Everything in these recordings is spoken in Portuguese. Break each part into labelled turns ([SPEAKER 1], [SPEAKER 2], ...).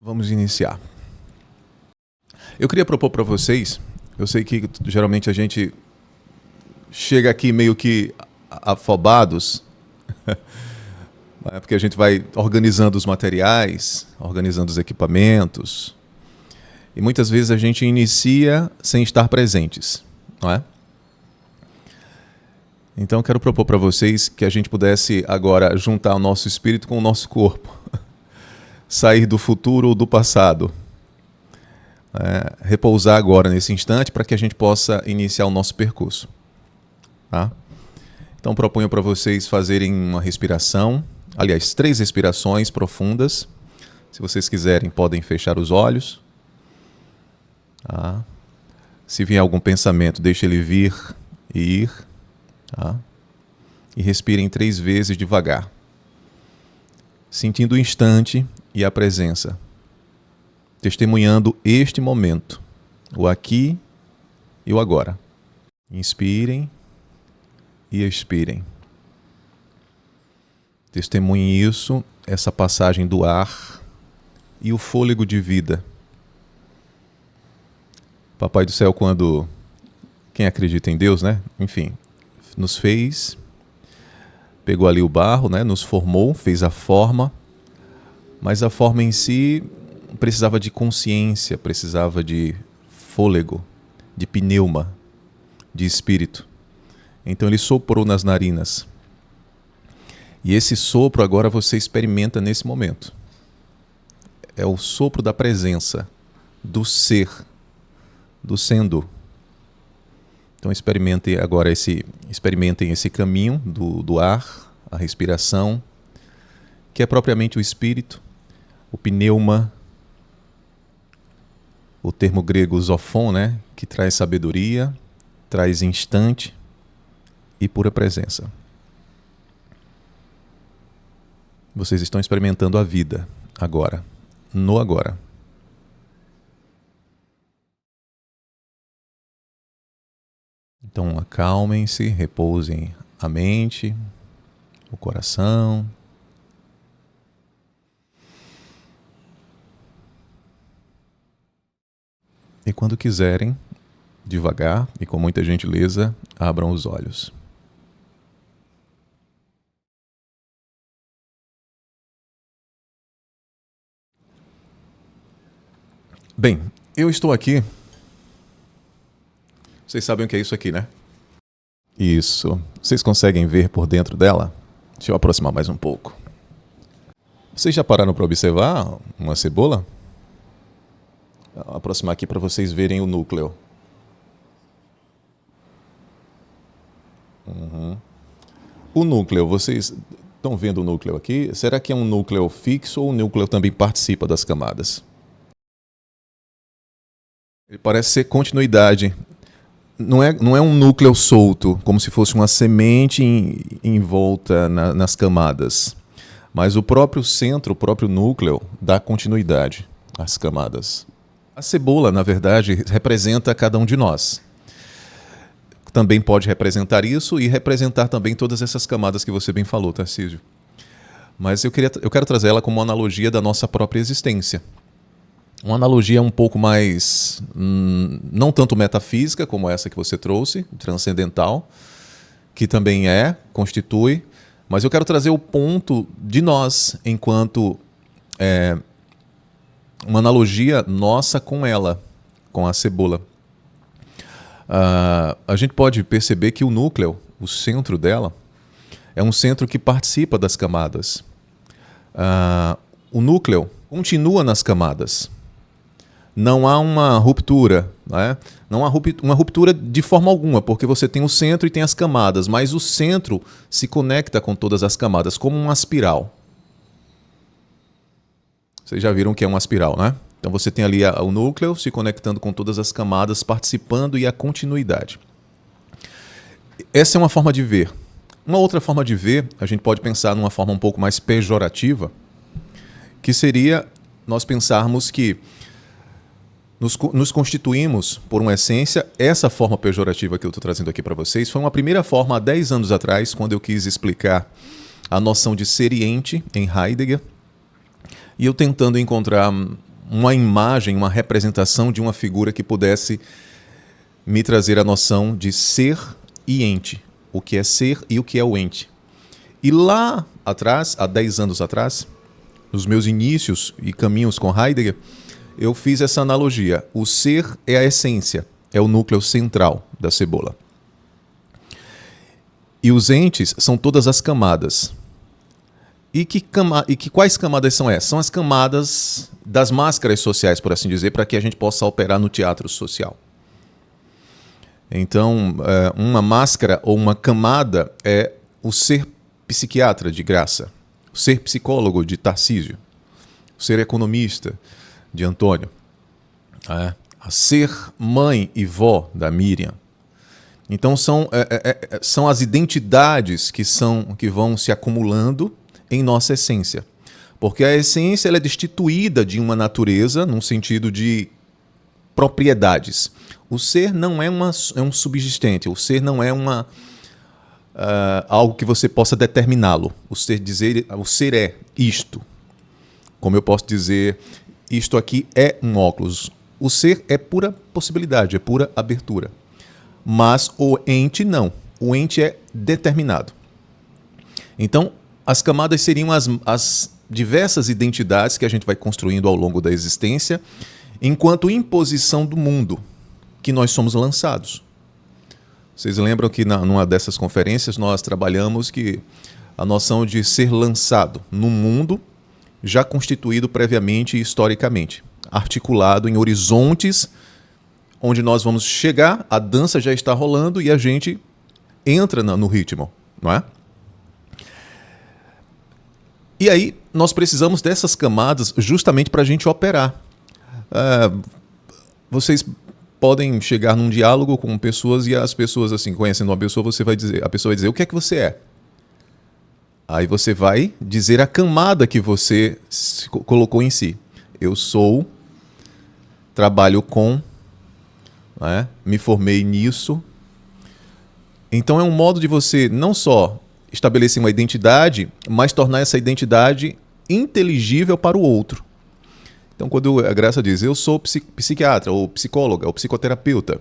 [SPEAKER 1] Vamos iniciar. Eu queria propor para vocês, eu sei que geralmente a gente chega aqui meio que afobados, porque a gente vai organizando os materiais, organizando os equipamentos, e muitas vezes a gente inicia sem estar presentes, não é? Então eu quero propor para vocês que a gente pudesse agora juntar o nosso espírito com o nosso corpo, sair do futuro ou do passado, repousar agora nesse instante para que a gente possa iniciar o nosso percurso. Tá? Então proponho para vocês fazerem uma respiração, aliás, 3 respirações profundas. Se vocês quiserem, podem fechar os olhos. Tá? Se vier algum pensamento, deixe ele vir e ir. Tá? E respirem 3 vezes devagar, sentindo o instante e a presença, testemunhando este momento, o aqui e o agora. Inspirem e expirem. Testemunhem isso, essa passagem do ar e o fôlego de vida. Papai do céu, quando quem acredita em Deus, né? Enfim, nos fez, pegou ali o barro, né? Nos formou, fez a forma, mas a forma em si precisava de consciência, precisava de fôlego, de pneuma, de espírito. Então ele soprou nas narinas. E esse sopro agora você experimenta nesse momento. É o sopro da presença, do ser, do sendo. Então experimentem esse caminho do ar, a respiração, que é propriamente o espírito, o pneuma, o termo grego zofon, né, que traz sabedoria, traz instante e pura presença. Vocês estão experimentando a vida agora, no agora. Então acalmem-se, repousem a mente, o coração. E quando quiserem, devagar e com muita gentileza, abram os olhos. Bem, eu estou aqui. Vocês sabem o que é isso aqui, né? Isso. Vocês conseguem ver por dentro dela? Deixa eu aproximar mais um pouco. Vocês já pararam para observar uma cebola? Vou aproximar aqui para vocês verem o núcleo. O núcleo, vocês estão vendo o núcleo aqui? Será que é um núcleo fixo ou o núcleo também participa das camadas? Ele parece ser continuidade. Não é um núcleo solto, como se fosse uma semente em volta nas camadas. Mas o próprio centro, o próprio núcleo, dá continuidade às camadas. A cebola, na verdade, representa cada um de nós. Também pode representar isso e representar também todas essas camadas que você bem falou, Tarcísio. Mas eu quero trazer ela como uma analogia da nossa própria existência. Uma analogia um pouco mais, não tanto metafísica como essa que você trouxe, transcendental, que também constitui, mas eu quero trazer o ponto de nós enquanto uma analogia nossa com ela, com a cebola. A gente pode perceber que o núcleo, o centro dela, é um centro que participa das camadas. O núcleo continua nas camadas. Não há uma ruptura, né? Não há uma ruptura de forma alguma, porque você tem o centro e tem as camadas, mas o centro se conecta com todas as camadas, como uma espiral. Vocês já viram que é uma espiral, né? Então você tem ali o núcleo se conectando com todas as camadas, participando e a continuidade. Essa é uma forma de ver. Uma outra forma de ver, a gente pode pensar numa forma um pouco mais pejorativa, que seria nós pensarmos que nos constituímos por uma essência. Essa forma pejorativa que eu estou trazendo aqui para vocês foi uma primeira forma há 10 anos atrás, quando eu quis explicar a noção de seriente em Heidegger, e eu tentando encontrar uma imagem, uma representação de uma figura que pudesse me trazer a noção de ser e ente. O que é ser e o que é o ente. E lá atrás, há 10 anos atrás, nos meus inícios e caminhos com Heidegger, eu fiz essa analogia. O ser é a essência, é o núcleo central da cebola. E os entes são todas as camadas. E quais camadas são essas? São as camadas das máscaras sociais, por assim dizer, para que a gente possa operar no teatro social. Então, uma máscara ou uma camada é o ser psiquiatra de Graça, o ser psicólogo de Tarcísio, o ser economista de Antônio, a ser mãe e vó da Miriam. Então, são as identidades que vão se acumulando em nossa essência. Porque a essência ela é destituída de uma natureza, num sentido de propriedades. O ser não é um subsistente, o ser não é algo que você possa determiná-lo. O ser é isto. Como eu posso dizer, isto aqui é um óculos. O ser é pura possibilidade, é pura abertura. Mas o ente não. O ente é determinado. Então, as camadas seriam as diversas identidades que a gente vai construindo ao longo da existência, enquanto imposição do mundo que nós somos lançados. Vocês lembram que numa dessas conferências nós trabalhamos que a noção de ser lançado no mundo já constituído previamente e historicamente, articulado em horizontes onde nós vamos chegar, a dança já está rolando e a gente entra no ritmo, não é? E aí nós precisamos dessas camadas justamente para a gente operar. Vocês podem chegar num diálogo com pessoas e as pessoas, assim, conhecendo uma pessoa, a pessoa vai dizer, o que é que você é? Aí você vai dizer a camada que você colocou em si. Eu sou, trabalho com, né? Me formei nisso. Então é um modo de você não só estabelecer uma identidade, mas tornar essa identidade inteligível para o outro. Então, quando a Graça diz, eu sou psiquiatra, ou psicóloga, ou psicoterapeuta,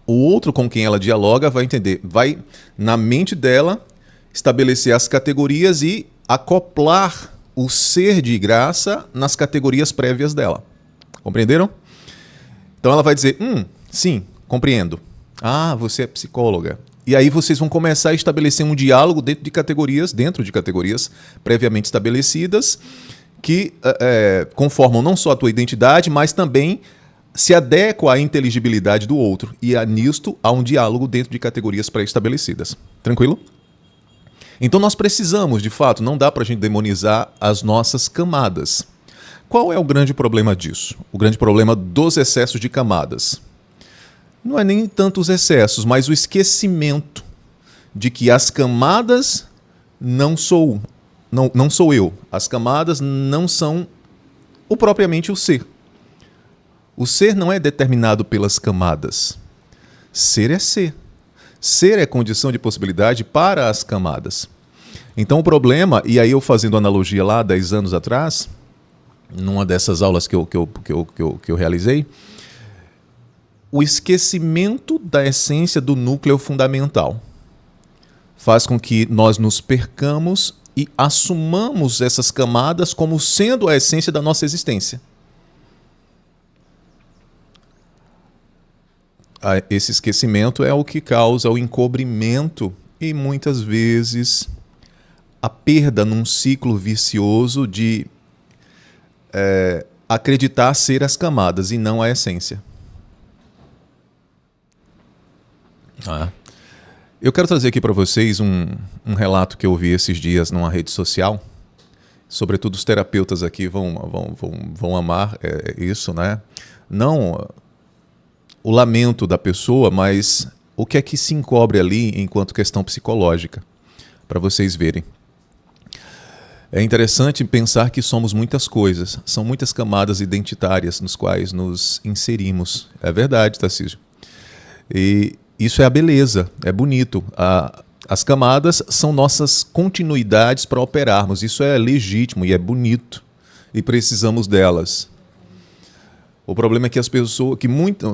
[SPEAKER 1] o outro com quem ela dialoga vai entender, vai, na mente dela, estabelecer as categorias e acoplar o ser de Graça nas categorias prévias dela. Compreenderam? Então ela vai dizer, sim, compreendo. Ah, você é psicóloga. E aí vocês vão começar a estabelecer um diálogo dentro de categorias previamente estabelecidas, que conformam não só a tua identidade, mas também se adequam à inteligibilidade do outro. E nisto há um diálogo dentro de categorias pré-estabelecidas. Tranquilo? Então nós precisamos, de fato, não dá para a gente demonizar as nossas camadas. Qual é o grande problema disso? O grande problema dos excessos de camadas. Não é nem tanto os excessos, mas o esquecimento de que as camadas não sou eu. As camadas não são propriamente o ser. O ser não é determinado pelas camadas. Ser é ser. Ser é condição de possibilidade para as camadas. Então o problema, e aí eu fazendo analogia lá 10 anos atrás, numa dessas aulas que eu realizei, o esquecimento da essência do núcleo fundamental faz com que nós nos percamos e assumamos essas camadas como sendo a essência da nossa existência. Esse esquecimento é o que causa o encobrimento e, muitas vezes, a perda num ciclo vicioso de acreditar ser as camadas e não a essência. Eu quero trazer aqui para vocês um relato que eu vi esses dias numa rede social. Sobretudo os terapeutas aqui vão amar isso, né? Não o lamento da pessoa, mas o que é que se encobre ali enquanto questão psicológica, para vocês verem. É interessante pensar que somos muitas coisas, são muitas camadas identitárias nos quais nos inserimos. É verdade, Tarcísio. E isso é a beleza, é bonito. As camadas são nossas continuidades para operarmos. Isso é legítimo e é bonito. E precisamos delas. O problema é que as pessoas,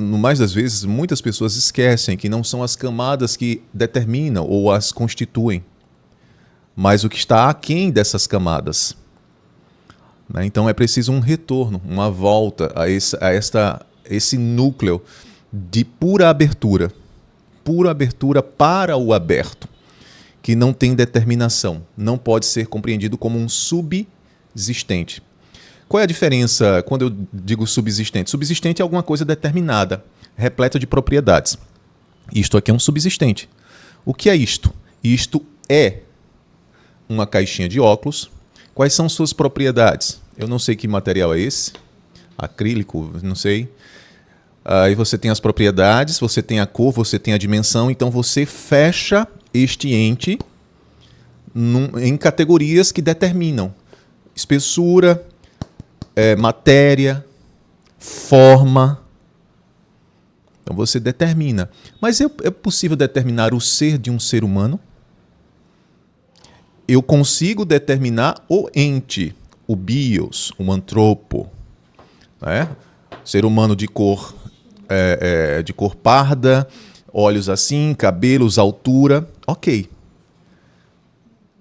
[SPEAKER 1] no mais das vezes, muitas pessoas esquecem que não são as camadas que determinam ou as constituem, mas o que está aquém dessas camadas. Né? Então é preciso um retorno, uma volta a esse núcleo de pura abertura para o aberto, que não tem determinação, não pode ser compreendido como um subsistente. Qual é a diferença quando eu digo subsistente? Subsistente é alguma coisa determinada, repleta de propriedades. Isto aqui é um subsistente. O que é isto? Isto é uma caixinha de óculos. Quais são suas propriedades? Eu não sei que material é esse. Acrílico, não sei. Aí você tem as propriedades, você tem a cor, você tem a dimensão. Então você fecha este ente em categorias que determinam espessura, matéria, forma. Então você determina. Mas é possível determinar o ser de um ser humano? Eu consigo determinar o ente, o bios, o antropo, né? Ser humano de cor parda, olhos assim, cabelos, altura, ok.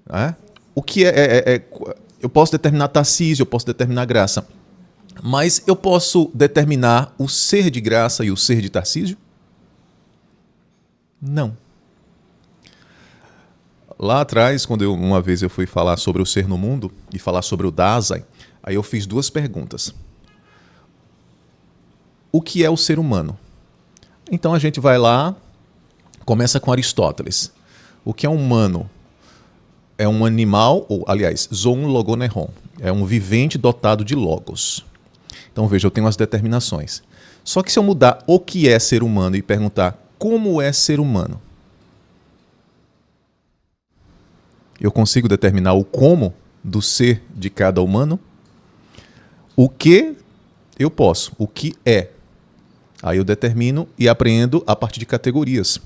[SPEAKER 1] Né? O que eu posso determinar Tarcísio, eu posso determinar Graça, mas eu posso determinar o ser de Graça e o ser de Tarcísio? Não. Lá atrás, quando uma vez eu fui falar sobre o ser no mundo e falar sobre o Dasein, aí eu fiz duas perguntas. O que é o ser humano? Então a gente vai lá, começa com Aristóteles. O que é um humano? É um animal, ou aliás, zoon logoneron, é um vivente dotado de logos. Então veja, eu tenho as determinações. Só que se eu mudar o que é ser humano e perguntar como é ser humano, eu consigo determinar o como do ser de cada humano? O que eu posso, o que é. Aí eu determino e apreendo a partir de categorias.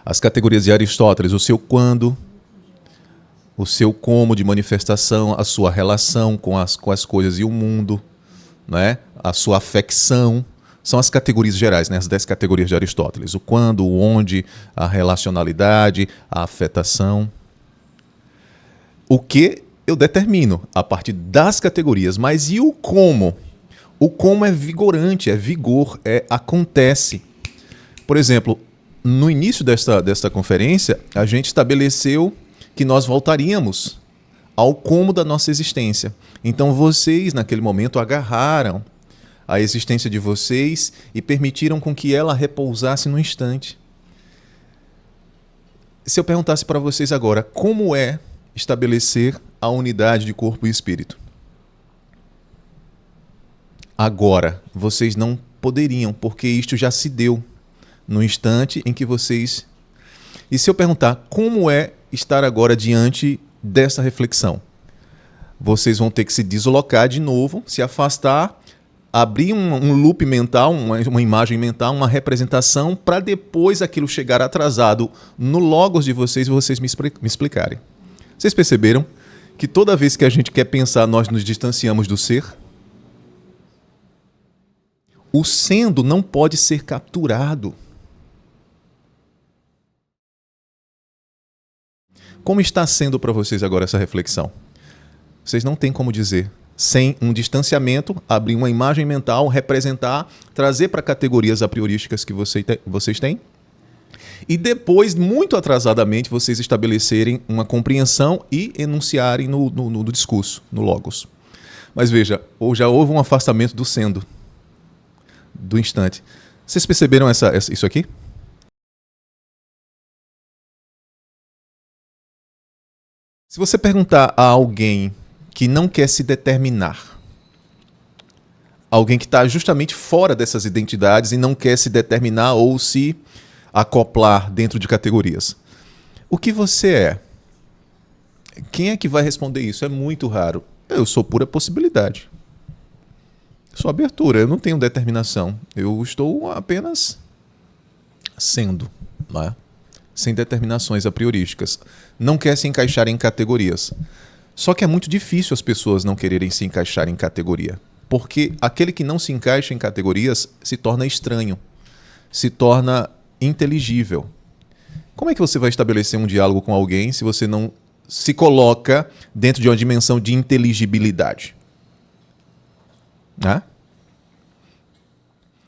[SPEAKER 1] As categorias de Aristóteles, o seu quando, o seu como de manifestação, a sua relação com as coisas e o mundo, né? A sua afecção. São as categorias gerais, né? As 10 categorias de Aristóteles. O quando, o onde, a relacionalidade, a afetação. O que eu determino a partir das categorias, mas e o como? O como é vigorante, é vigor, acontece. Por exemplo, no início desta conferência, a gente estabeleceu que nós voltaríamos ao como da nossa existência. Então vocês, naquele momento, agarraram a existência de vocês e permitiram com que ela repousasse no instante. Se eu perguntasse para vocês agora, como é estabelecer a unidade de corpo e espírito? Agora, vocês não poderiam, porque isto já se deu no instante em que vocês... E se eu perguntar como é estar agora diante dessa reflexão? Vocês vão ter que se deslocar de novo, se afastar, abrir um loop mental, uma imagem mental, uma representação, para depois aquilo chegar atrasado no logos de vocês e vocês me explicarem. Vocês perceberam que toda vez que a gente quer pensar, nós nos distanciamos do ser? O sendo não pode ser capturado. Como está sendo para vocês agora essa reflexão? Vocês não têm como dizer. Sem um distanciamento, abrir uma imagem mental, representar, trazer para categorias a priorísticas que vocês têm. E depois, muito atrasadamente, vocês estabelecerem uma compreensão e enunciarem no discurso, no logos. Mas veja, já houve um afastamento do sendo, do instante. Vocês perceberam isso aqui? Se você perguntar a alguém que não quer se determinar, alguém que está justamente fora dessas identidades e não quer se determinar ou se acoplar dentro de categorias, o que você é? Quem é que vai responder isso? É muito raro. Eu sou pura possibilidade. Sou abertura, eu não tenho determinação. Eu estou apenas sendo, né? Sem determinações a priorísticas. Não quer se encaixar em categorias. Só que é muito difícil as pessoas não quererem se encaixar em categoria. Porque aquele que não se encaixa em categorias se torna estranho, se torna inteligível. Como é que você vai estabelecer um diálogo com alguém se você não se coloca dentro de uma dimensão de inteligibilidade? Né?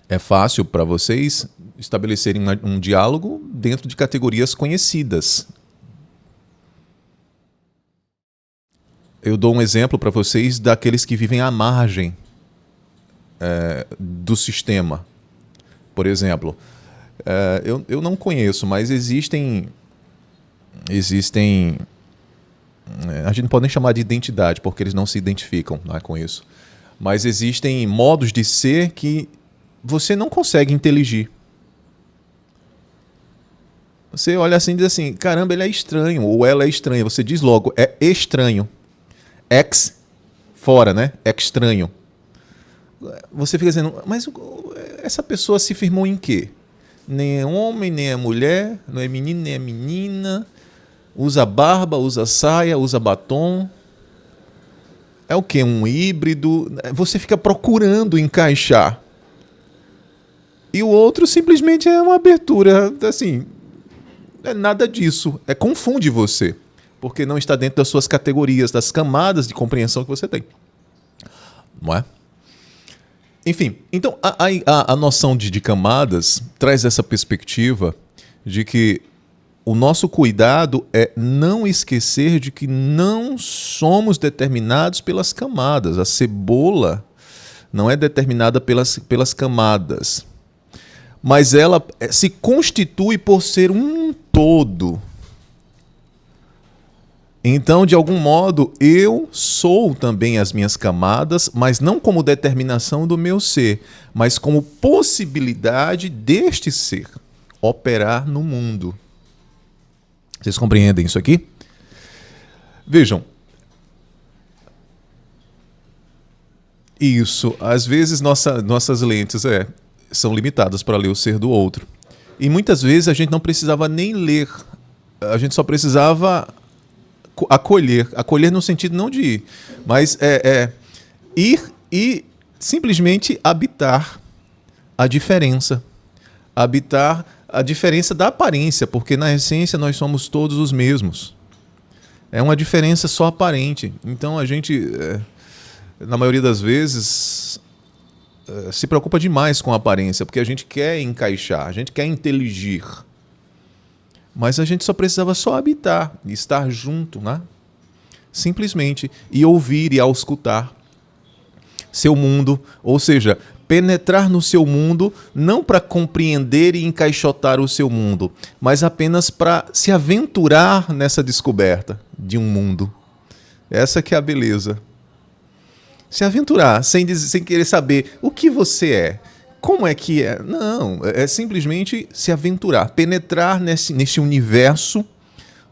[SPEAKER 1] É fácil para vocês estabelecerem um diálogo dentro de categorias conhecidas. Eu dou um exemplo para vocês daqueles que vivem à margem do sistema. Por exemplo, eu não conheço, mas existem a gente não pode nem chamar de identidade, porque eles não se identificam, né, com isso. Mas existem modos de ser que você não consegue inteligir. Você olha assim e diz assim, caramba, ele é estranho, ou ela é estranha. Você diz logo, é estranho. Ex, fora, né? Estranho. Você fica dizendo, mas essa pessoa se firmou em quê? Nem é homem, nem é mulher, não é menino, nem é menina. Usa barba, usa saia, usa batom. É o quê? Um híbrido? Você fica procurando encaixar. E o outro simplesmente é uma abertura, assim, é nada disso. Confunde você, porque não está dentro das suas categorias, das camadas de compreensão que você tem. Não é? Enfim, então a noção de camadas traz essa perspectiva de que o nosso cuidado é não esquecer de que não somos determinados pelas camadas. A cebola não é determinada pelas camadas. Mas ela se constitui por ser um todo. Então, de algum modo, eu sou também as minhas camadas, mas não como determinação do meu ser, mas como possibilidade deste ser operar no mundo. Vocês compreendem isso aqui? Vejam. Isso, às vezes nossas lentes são limitadas para ler o ser do outro. E muitas vezes a gente não precisava nem ler, a gente só precisava acolher. Acolher no sentido não de ir, mas ir e simplesmente habitar a diferença. Habitar a diferença da aparência, porque na essência nós somos todos os mesmos. É uma diferença só aparente. Então a gente, na maioria das vezes, se preocupa demais com a aparência, porque a gente quer encaixar, a gente quer inteligir. Mas a gente só precisava só habitar, estar junto, né? Simplesmente, e ouvir e auscultar seu mundo, ou seja, penetrar no seu mundo, não para compreender e encaixotar o seu mundo, mas apenas para se aventurar nessa descoberta de um mundo. Essa que é a beleza. Se aventurar, sem querer saber o que você é, como é que é. Não, é simplesmente se aventurar, penetrar nesse universo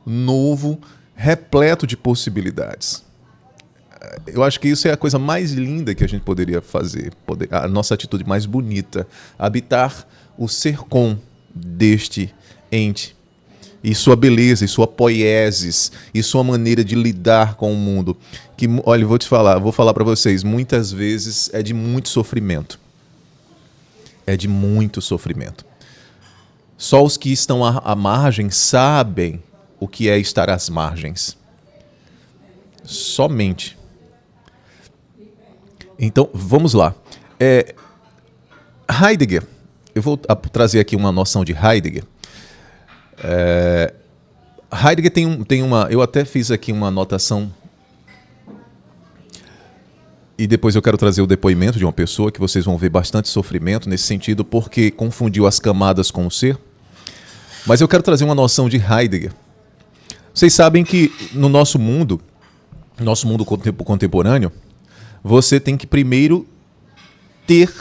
[SPEAKER 1] novo, repleto de possibilidades. Eu acho que isso é a coisa mais linda que a gente poderia fazer, a nossa atitude mais bonita, habitar o ser com deste ente, e sua beleza, e sua poiesis, e sua maneira de lidar com o mundo. Que, olha, vou falar para vocês, muitas vezes é de muito sofrimento. É de muito sofrimento. Só os que estão à margem sabem o que é estar às margens. Somente. Então, vamos lá. Heidegger, eu vou trazer aqui uma noção de Heidegger. Heidegger tem uma... Eu até fiz aqui uma anotação e depois eu quero trazer o depoimento de uma pessoa que vocês vão ver bastante sofrimento nesse sentido, porque confundiu as camadas com o ser. Mas eu quero trazer uma noção de Heidegger. Vocês sabem que no nosso mundo contemporâneo, você tem que primeiro ter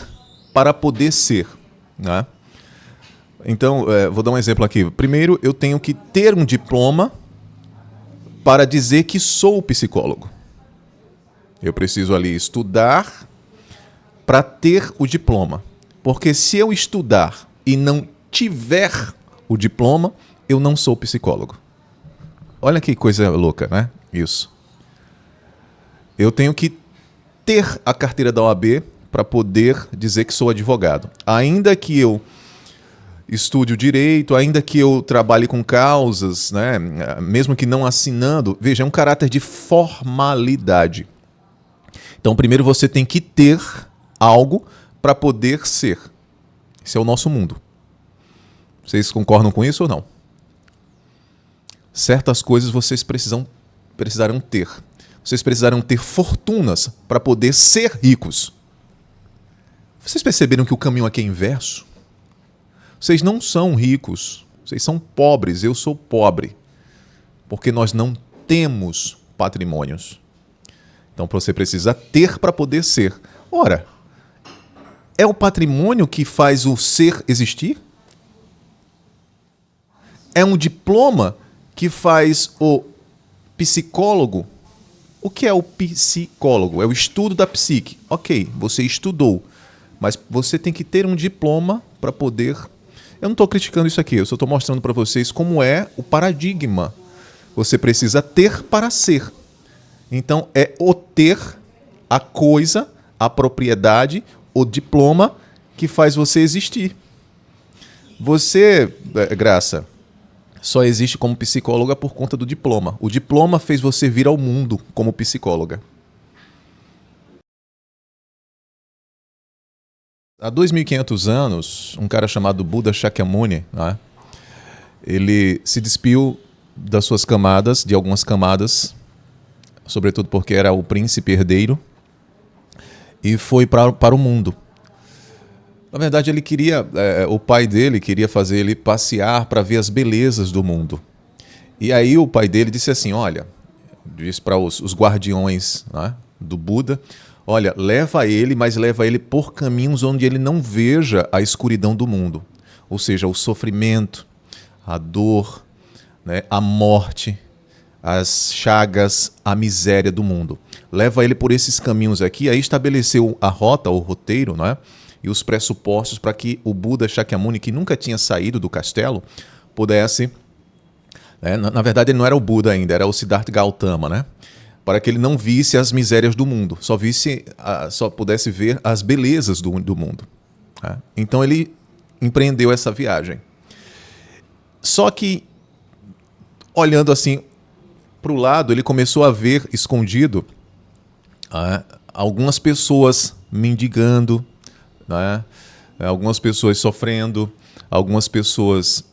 [SPEAKER 1] para poder ser, né? Então, vou dar um exemplo aqui. Primeiro, eu tenho que ter um diploma para dizer que sou psicólogo. Eu preciso ali estudar para ter o diploma. Porque se eu estudar e não tiver o diploma, eu não sou psicólogo. Olha que coisa louca, né? Isso. Eu tenho que ter a carteira da OAB para poder dizer que sou advogado. Ainda que eu estude o direito, ainda que eu trabalhe com causas, né, mesmo que não assinando, veja, é um caráter de formalidade. Então, primeiro você tem que ter algo para poder ser. Esse é o nosso mundo. Vocês concordam com isso ou não? Certas coisas vocês precisarão ter. Vocês precisarão ter fortunas para poder ser ricos. Vocês perceberam que o caminho aqui é inverso? Vocês não são ricos, vocês são pobres, eu sou pobre, porque nós não temos patrimônios. Então você precisa ter para poder ser. Ora, é o patrimônio que faz o ser existir? É um diploma que faz o psicólogo? O que é o psicólogo? É o estudo da psique. Ok, você estudou, mas você tem que ter um diploma para poder... Eu não estou criticando isso aqui, eu só estou mostrando para vocês como é o paradigma. Você precisa ter para ser. Então, é o ter, a coisa, a propriedade, o diploma que faz você existir. Você, Graça, só existe como psicóloga por conta do diploma. O diploma fez você vir ao mundo como psicóloga. Há 2.500 anos, um cara chamado Buda Shakyamuni, né, ele se despiu das suas camadas, de algumas camadas, sobretudo porque era o príncipe herdeiro, e foi para o mundo. Na verdade, ele queria, o pai dele queria fazer ele passear para ver as belezas do mundo. E aí o pai dele disse assim, olha, disse para os guardiões, né, do Buda, olha, leva ele, mas leva ele por caminhos onde ele não veja a escuridão do mundo. Ou seja, o sofrimento, a dor, né, a morte, as chagas, a miséria do mundo. Leva ele por esses caminhos aqui, aí estabeleceu a rota, o roteiro, né, e os pressupostos para que o Buda Shakyamuni, que nunca tinha saído do castelo, pudesse... na verdade, ele não era o Buda ainda, era o Siddhartha Gautama, né? Para que ele não visse as misérias do mundo, só pudesse ver as belezas do mundo. Tá? Então ele empreendeu essa viagem. Só que, olhando assim para o lado, ele começou a ver escondido algumas pessoas mendigando, né? Algumas pessoas sofrendo, algumas pessoas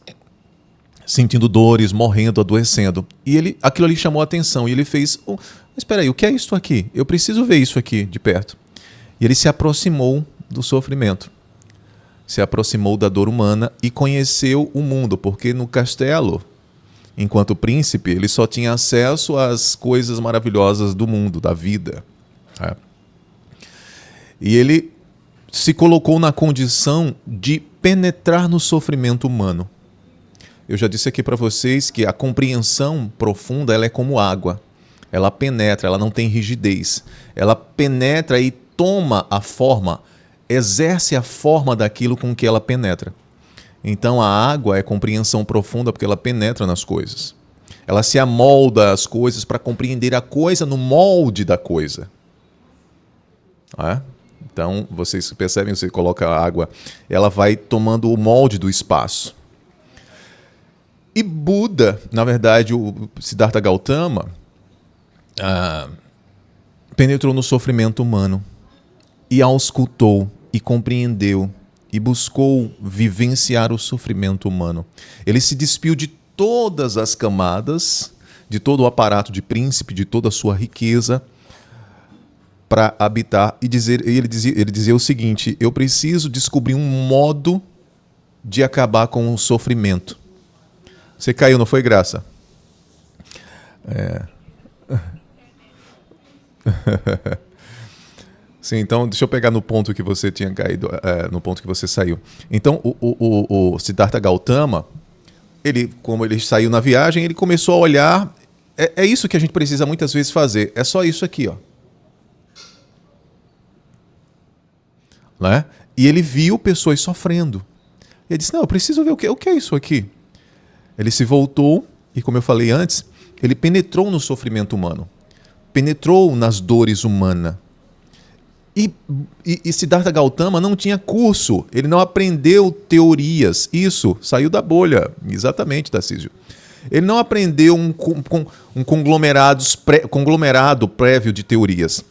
[SPEAKER 1] sentindo dores, morrendo, adoecendo. E aquilo ali chamou a atenção. E ele fez, mas espera aí, o que é isso aqui? Eu preciso ver isso aqui de perto. E ele se aproximou do sofrimento. Se aproximou da dor humana e conheceu o mundo. Porque no castelo, enquanto príncipe, ele só tinha acesso às coisas maravilhosas do mundo, da vida. E ele se colocou na condição de penetrar no sofrimento humano. Eu já disse aqui para vocês que a compreensão profunda ela é como água. Ela penetra, ela não tem rigidez. Ela penetra e toma a forma, exerce a forma daquilo com que ela penetra. Então a água é compreensão profunda porque ela penetra nas coisas. Ela se amolda às coisas para compreender a coisa no molde da coisa. Então vocês percebem, você coloca a água, ela vai tomando o molde do espaço. E Buda, na verdade, o Siddhartha Gautama, penetrou no sofrimento humano e auscultou e compreendeu e buscou vivenciar o sofrimento humano. Ele se despiu de todas as camadas, de todo o aparato de príncipe, de toda a sua riqueza, para habitar e ele dizia o seguinte, eu preciso descobrir um modo de acabar com o sofrimento. Você caiu, não foi, Graça? Sim, então deixa eu pegar no ponto que você tinha caído, no ponto que você saiu. Então, o Siddhartha Gautama, como ele saiu na viagem, ele começou a olhar. É isso que a gente precisa muitas vezes fazer. É só isso aqui, ó. Né? E ele viu pessoas sofrendo. Ele disse, não, eu preciso ver o que é isso aqui. Ele se voltou e, como eu falei antes, ele penetrou no sofrimento humano. Penetrou nas dores humanas. E Siddhartha Gautama não tinha curso, ele não aprendeu teorias. Isso, saiu da bolha, exatamente, Tarcísio. Ele não aprendeu um conglomerado prévio de teorias.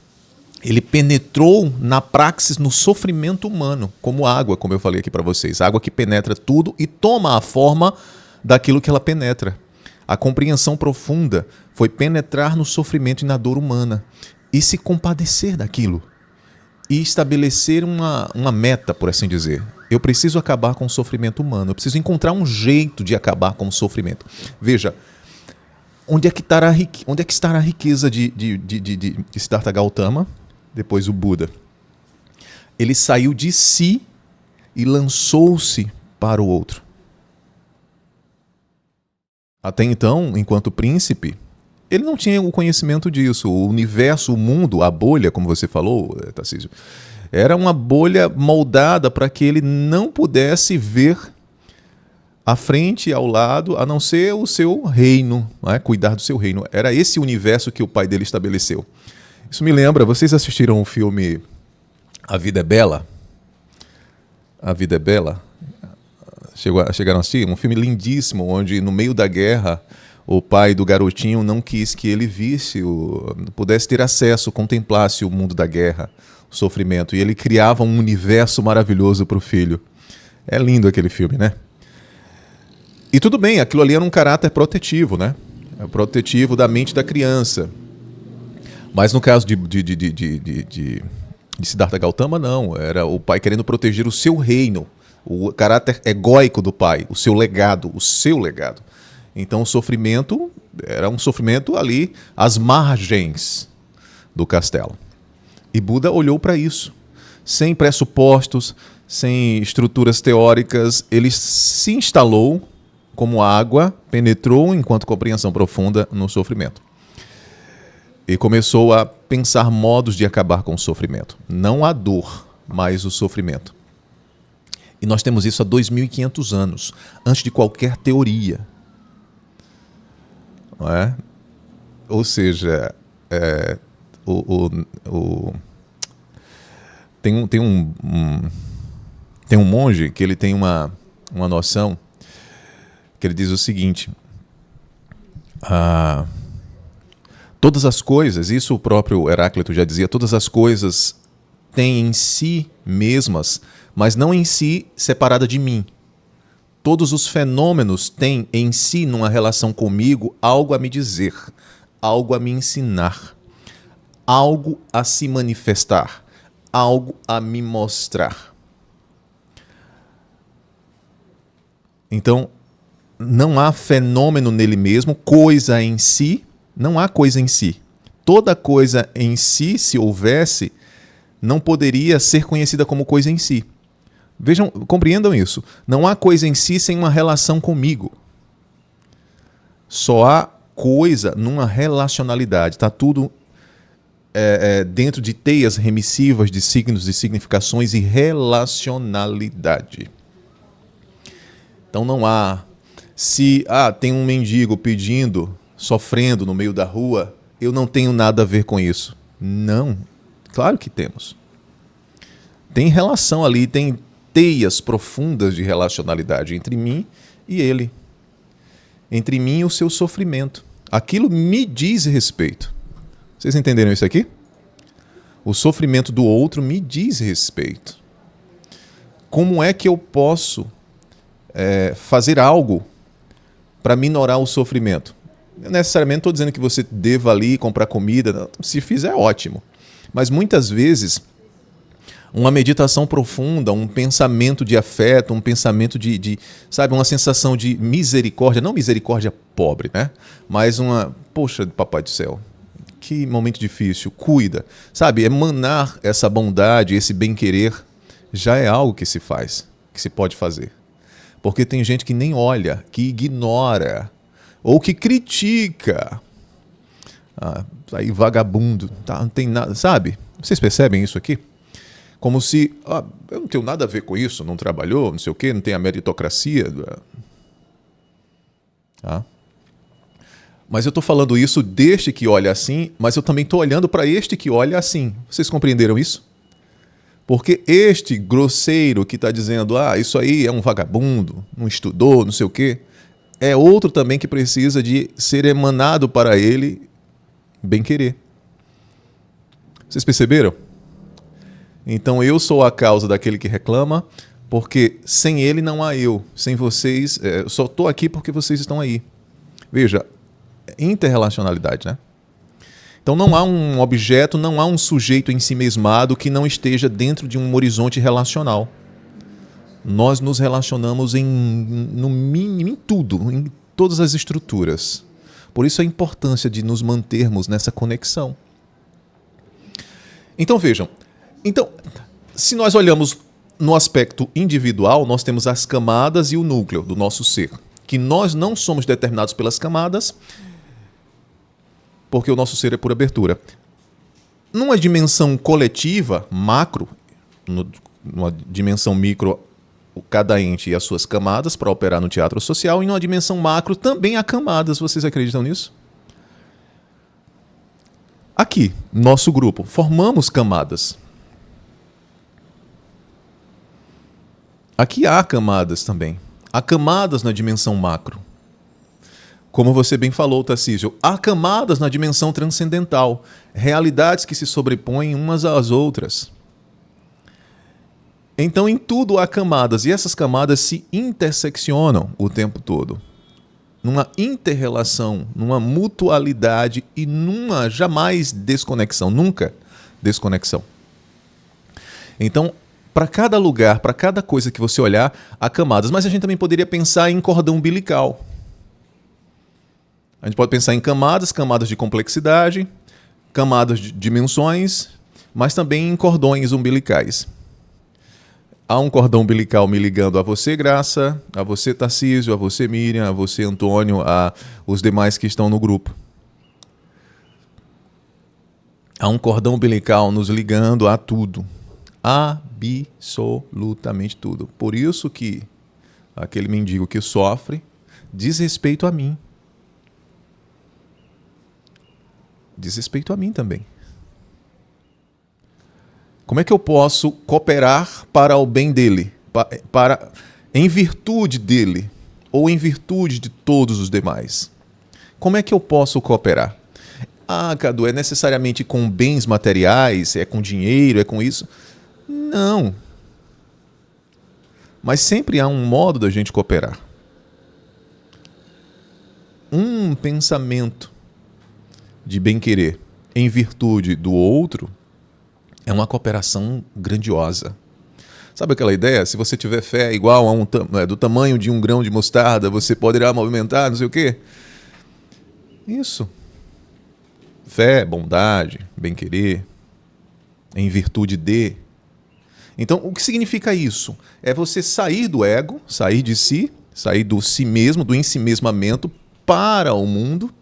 [SPEAKER 1] Ele penetrou na praxis, no sofrimento humano, como água, como eu falei aqui para vocês. Água que penetra tudo e toma a forma daquilo que ela penetra. A compreensão profunda foi penetrar no sofrimento e na dor humana e se compadecer daquilo. E estabelecer uma meta, por assim dizer. Eu preciso acabar com o sofrimento humano. Eu preciso encontrar um jeito de acabar com o sofrimento. Veja, onde é que estará a riqueza de Siddhartha Gautama, depois o Buda? Ele saiu de si e lançou-se para o outro. Até então, enquanto príncipe, ele não tinha o conhecimento disso. O universo, o mundo, a bolha, como você falou, Tarcísio, era uma bolha moldada para que ele não pudesse ver à frente e ao lado, a não ser o seu reino, né? Cuidar do seu reino. Era esse universo que o pai dele estabeleceu. Isso me lembra, vocês assistiram o filme A Vida é Bela? A Vida é Bela? Chegaram a assistir? Um filme lindíssimo, onde no meio da guerra o pai do garotinho não quis que ele visse, pudesse ter acesso, contemplasse o mundo da guerra, o sofrimento. E ele criava um universo maravilhoso para o filho. É lindo aquele filme, né? E tudo bem, aquilo ali era um caráter protetivo, né? Protetivo da mente da criança. Mas no caso de Siddhartha Gautama, não. Era o pai querendo proteger o seu reino, o caráter egóico do pai, o seu legado, Então o sofrimento era um sofrimento ali às margens do castelo. E Buda olhou para isso, sem pressupostos, sem estruturas teóricas. Ele se instalou como água, penetrou enquanto compreensão profunda no sofrimento. E começou a pensar modos de acabar com o sofrimento. Não a dor, mas o sofrimento. E nós temos isso há 2.500 anos, antes de qualquer teoria. Não é? Ou seja, tem um monge que ele tem uma noção que ele diz o seguinte: todas as coisas, isso o próprio Heráclito já dizia, todas as coisas têm em si mesmas, mas não em si separada de mim. Todos os fenômenos têm em si, numa relação comigo, algo a me dizer, algo a me ensinar, algo a se manifestar, algo a me mostrar. Então, não há fenômeno nele mesmo, coisa em si, não há coisa em si. Toda coisa em si, se houvesse, não poderia ser conhecida como coisa em si. Vejam, compreendam isso. Não há coisa em si sem uma relação comigo. Só há coisa numa relacionalidade. Está tudo dentro de teias remissivas de signos e significações e relacionalidade. Então não há... Se tem um mendigo pedindo, sofrendo no meio da rua, eu não tenho nada a ver com isso. Não. Claro que temos. Tem relação ali, tem teias profundas de relacionalidade entre mim e ele. Entre mim e o seu sofrimento. Aquilo me diz respeito. Vocês entenderam isso aqui? O sofrimento do outro me diz respeito. Como é que eu posso fazer algo para minorar o sofrimento? Eu necessariamente estou dizendo que você deva ali comprar comida. Se fizer, ótimo. Mas muitas vezes, uma meditação profunda, um pensamento de afeto, um pensamento sabe, uma sensação de misericórdia, não misericórdia pobre, né? Mas poxa, papai do céu, que momento difícil, cuida. Sabe, emanar essa bondade, esse bem-querer, já é algo que se faz, que se pode fazer. Porque tem gente que nem olha, que ignora, ou que critica. Aí vagabundo, tá, não tem nada, sabe? Vocês percebem isso aqui? Como se, eu não tenho nada a ver com isso, não trabalhou, não sei o quê, não tem a meritocracia. Mas eu estou falando isso deste que olha assim, mas eu também estou olhando para este que olha assim. Vocês compreenderam isso? Porque este grosseiro que está dizendo, isso aí é um vagabundo, não estudou, não sei o quê, é outro também que precisa de ser emanado para ele bem-querer. Vocês perceberam? Então eu sou a causa daquele que reclama, porque sem ele não há eu. Sem vocês, eu só estou aqui porque vocês estão aí. Veja, interrelacionalidade, né? Então não há um objeto, não há um sujeito ensimesmado que não esteja dentro de um horizonte relacional. Nós nos relacionamos no mínimo, em tudo, em todas as estruturas. Por isso a importância de nos mantermos nessa conexão. Então vejam, se nós olhamos no aspecto individual, nós temos as camadas e o núcleo do nosso ser. Que nós não somos determinados pelas camadas, porque o nosso ser é por abertura. Numa dimensão coletiva, macro, numa dimensão micro, cada ente e as suas camadas para operar no teatro social, e numa dimensão macro também há camadas. Vocês acreditam nisso? Aqui, nosso grupo, formamos camadas. Aqui há camadas também. Há camadas na dimensão macro. Como você bem falou, Tarcísio, há camadas na dimensão transcendental, realidades que se sobrepõem umas às outras. Então, em tudo há camadas, e essas camadas se interseccionam o tempo todo. Numa interrelação, numa mutualidade e numa jamais desconexão, nunca desconexão. Então, para cada lugar, para cada coisa que você olhar, há camadas. Mas a gente também poderia pensar em cordão umbilical. A gente pode pensar em camadas de complexidade, camadas de dimensões, mas também em cordões umbilicais. Há um cordão umbilical me ligando a você, Graça, a você, Tarcísio, a você, Miriam, a você, Antônio, a os demais que estão no grupo. Há um cordão umbilical nos ligando a tudo. Absolutamente tudo. Por isso que aquele mendigo que sofre diz respeito a mim. Diz respeito a mim também. Como é que eu posso cooperar para o bem dele? Em virtude dele? Ou em virtude de todos os demais? Como é que eu posso cooperar? Cadu, é necessariamente com bens materiais? É com dinheiro? É com isso? Não. Mas sempre há um modo da gente cooperar. Um pensamento de bem-querer em virtude do outro é uma cooperação grandiosa. Sabe aquela ideia? Se você tiver fé igual a do tamanho de um grão de mostarda, você poderá movimentar, não sei o quê. Isso. Fé, bondade, bem-querer, em virtude de. Então, o que significa isso? É você sair do ego, sair de si, sair do si mesmo, do ensimesmamento para o mundo,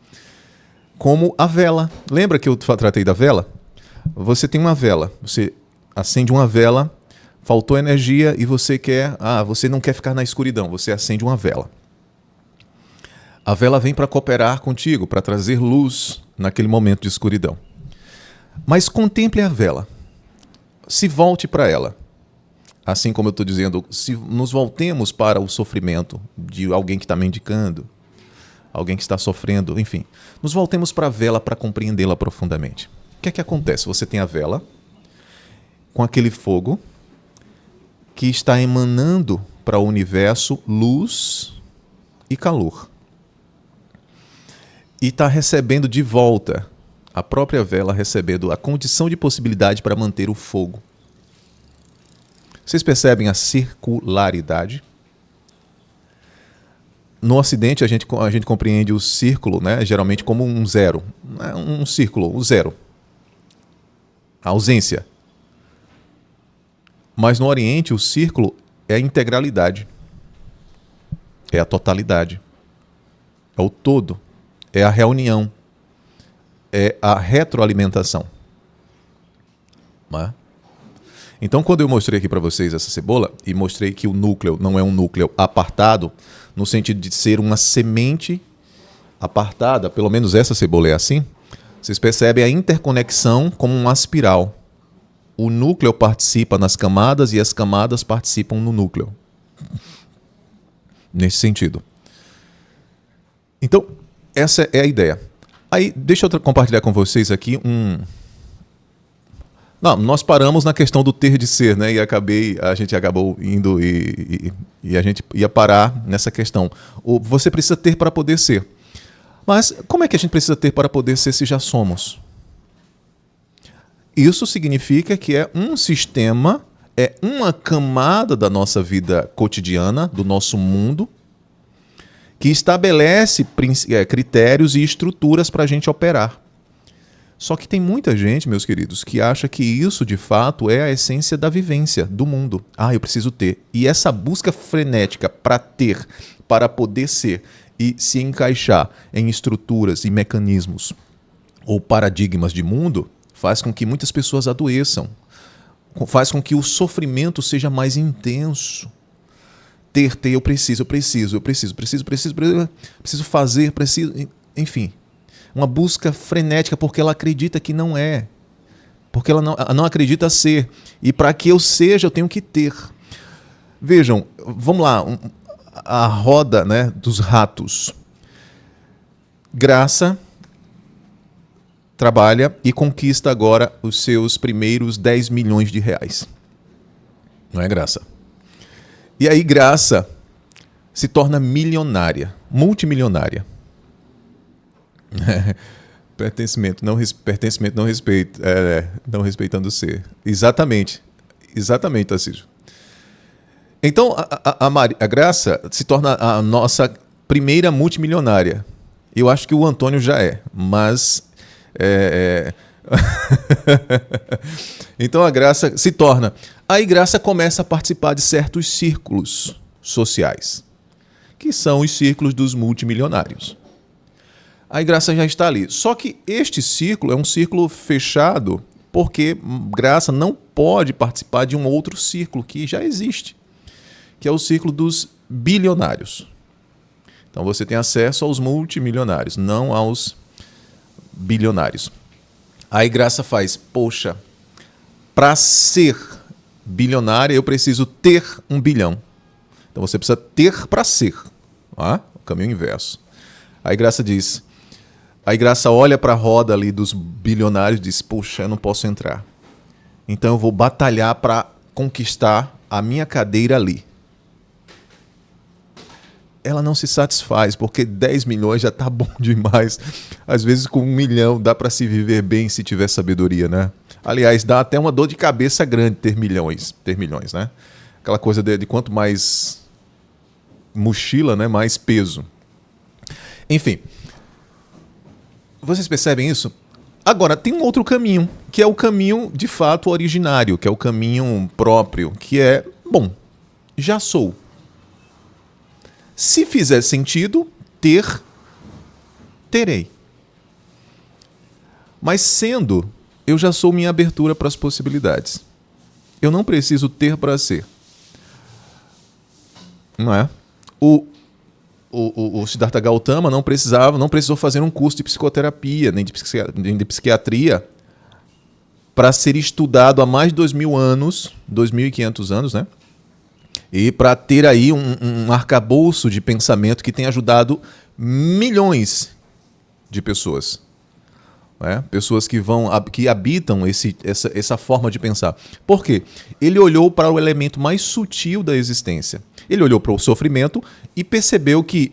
[SPEAKER 1] como a vela. Lembra que eu tratei da vela? Você tem uma vela, você acende uma vela, faltou energia e você não quer ficar na escuridão, você acende uma vela. A vela vem para cooperar contigo, para trazer luz naquele momento de escuridão. Mas contemple a vela, se volte para ela. Assim como eu estou dizendo, se nos voltemos para o sofrimento de alguém que está mendicando, alguém que está sofrendo, enfim, nos voltemos para a vela para compreendê-la profundamente. O que é que acontece? Você tem a vela com aquele fogo que está emanando para o universo luz e calor. E está recebendo de volta, a própria vela recebendo a condição de possibilidade para manter o fogo. Vocês percebem a circularidade? No Ocidente, a gente compreende o círculo, né, geralmente como um zero. Um círculo, o zero. A ausência. Mas no Oriente, o círculo é a integralidade. É a totalidade. É o todo. É a reunião. É a retroalimentação. Não é? Então, quando eu mostrei aqui para vocês essa cebola, e mostrei que o núcleo não é um núcleo apartado, no sentido de ser uma semente apartada, pelo menos essa cebola é assim, vocês percebem a interconexão como uma espiral. o núcleo participa nas camadas e as camadas participam no núcleo. Nesse sentido. Então, essa é a ideia. Aí, deixa eu compartilhar com vocês aqui Não, nós paramos na questão do ter de ser, né? E a gente acabou indo e a gente ia parar nessa questão. Você precisa ter para poder ser. Mas como é que a gente precisa ter para poder ser se já somos? Isso significa que é um sistema, é uma camada da nossa vida cotidiana, do nosso mundo, que estabelece critérios e estruturas para a gente operar. Só que tem muita gente, meus queridos, que acha que isso de fato é a essência da vivência, do mundo. Eu preciso ter. E essa busca frenética para ter, para poder ser e se encaixar em estruturas e mecanismos ou paradigmas de mundo, faz com que muitas pessoas adoeçam. Faz com que o sofrimento seja mais intenso. Eu preciso fazer, enfim. Uma busca frenética porque ela acredita que não é. Porque ela não acredita ser. E para que eu seja, eu tenho que ter. Vejam, vamos lá, a roda, né, dos ratos. Graça trabalha e conquista agora os seus primeiros 10 milhões de reais. Não é Graça? E aí Graça se torna milionária, multimilionária. Pertencimento, não respeito, não respeitando o ser. Exatamente, Tarcísio. Então, a Graça se torna a nossa primeira multimilionária. Eu acho que o Antônio já é, mas... Então a Graça se torna... Aí Graça começa a participar de certos círculos sociais, que são os círculos dos multimilionários. Aí Graça já está ali. Só que este círculo é um círculo fechado porque Graça não pode participar de um outro círculo que já existe, que é o círculo dos bilionários. Então você tem acesso aos multimilionários, não aos bilionários. Aí Graça faz, poxa, para ser bilionária eu preciso ter 1 bilhão. Então você precisa ter para ser. O caminho inverso. Aí Graça olha para a roda ali dos bilionários e diz, poxa, eu não posso entrar. Então eu vou batalhar para conquistar a minha cadeira ali. Ela não se satisfaz, porque 10 milhões já está bom demais. Às vezes com 1 milhão dá para se viver bem se tiver sabedoria, né? Aliás, dá até uma dor de cabeça grande ter milhões, né? Aquela coisa de quanto mais mochila, né, mais peso. Enfim, vocês percebem isso? Agora, tem um outro caminho, que é o caminho de fato originário, que é o caminho próprio, que é, bom, já sou. Se fizer sentido, terei. Mas sendo, eu já sou minha abertura para as possibilidades. Eu não preciso ter para ser. Não é? O Siddhartha Gautama não precisou fazer um curso de psicoterapia, nem de psiquiatria, para ser estudado há mais de 2.000 anos, 2.500 anos, né? E para ter aí um arcabouço de pensamento que tem ajudado milhões de pessoas. Né? Pessoas que habitam essa forma de pensar. Por quê? Ele olhou para o elemento mais sutil da existência. Ele olhou para o sofrimento e percebeu que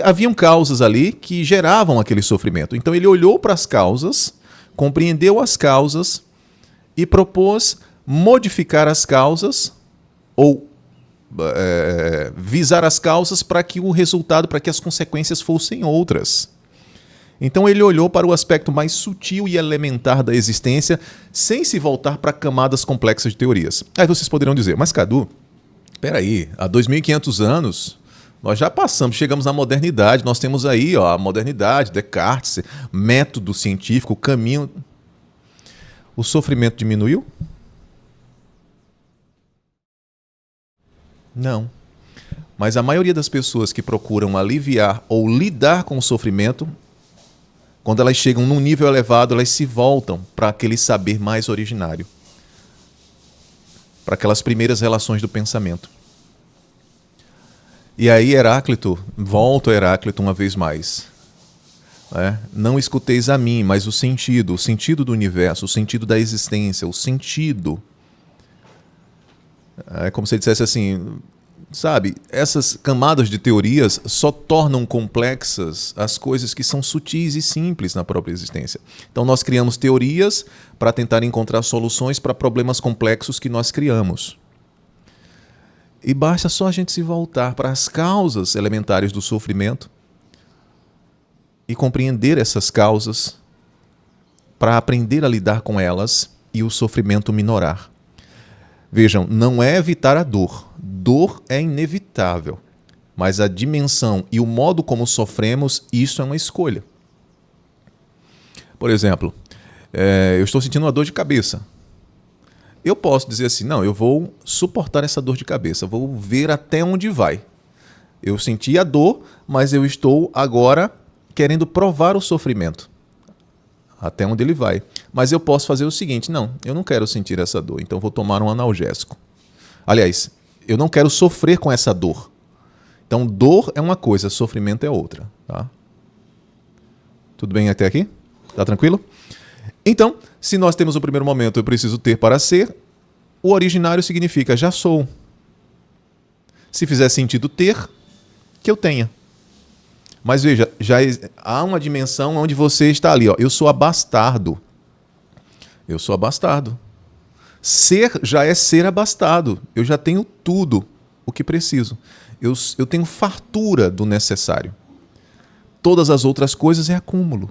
[SPEAKER 1] haviam causas ali que geravam aquele sofrimento. Então ele olhou para as causas, compreendeu as causas e propôs modificar as causas ou visar as causas para que o resultado, para que as consequências fossem outras. Então ele olhou para o aspecto mais sutil e elementar da existência sem se voltar para camadas complexas de teorias. Aí vocês poderão dizer, mas Cadu, peraí, há 2.500 anos nós já passamos, chegamos na modernidade, nós temos aí a modernidade, Descartes, método científico, caminho. O sofrimento diminuiu? Não. Mas a maioria das pessoas que procuram aliviar ou lidar com o sofrimento Quando elas chegam num nível elevado, elas se voltam para aquele saber mais originário, para aquelas primeiras relações do pensamento. E aí volta Heráclito uma vez mais. Não escuteis a mim, mas o sentido do universo, o sentido da existência, o sentido. É como se ele dissesse assim, sabe, essas camadas de teorias só tornam complexas as coisas que são sutis e simples na própria existência. Então nós criamos teorias para tentar encontrar soluções para problemas complexos que nós criamos. E basta só a gente se voltar para as causas elementares do sofrimento e compreender essas causas para aprender a lidar com elas e o sofrimento minorar. Vejam, não é evitar a dor. Dor é inevitável. Mas a dimensão e o modo como sofremos, isso é uma escolha. Por exemplo, eu estou sentindo uma dor de cabeça. Eu posso dizer assim, não, eu vou suportar essa dor de cabeça, vou ver até onde vai. Eu senti a dor, mas eu estou agora querendo provar o sofrimento. Até onde ele vai. Mas eu posso fazer o seguinte, não, eu não quero sentir essa dor, então vou tomar um analgésico. Aliás, eu não quero sofrer com essa dor. Então, dor é uma coisa, sofrimento é outra. Tá? Tudo bem até aqui? Tá tranquilo? Então, se nós temos o primeiro momento, eu preciso ter para ser, o originário significa já sou. Se fizer sentido ter, que eu tenha. Mas veja, há uma dimensão onde você está ali. Ó, eu sou abastardo. Eu sou abastardo. Ser já é ser abastado. Eu já tenho tudo o que preciso. Eu tenho fartura do necessário. Todas as outras coisas é acúmulo.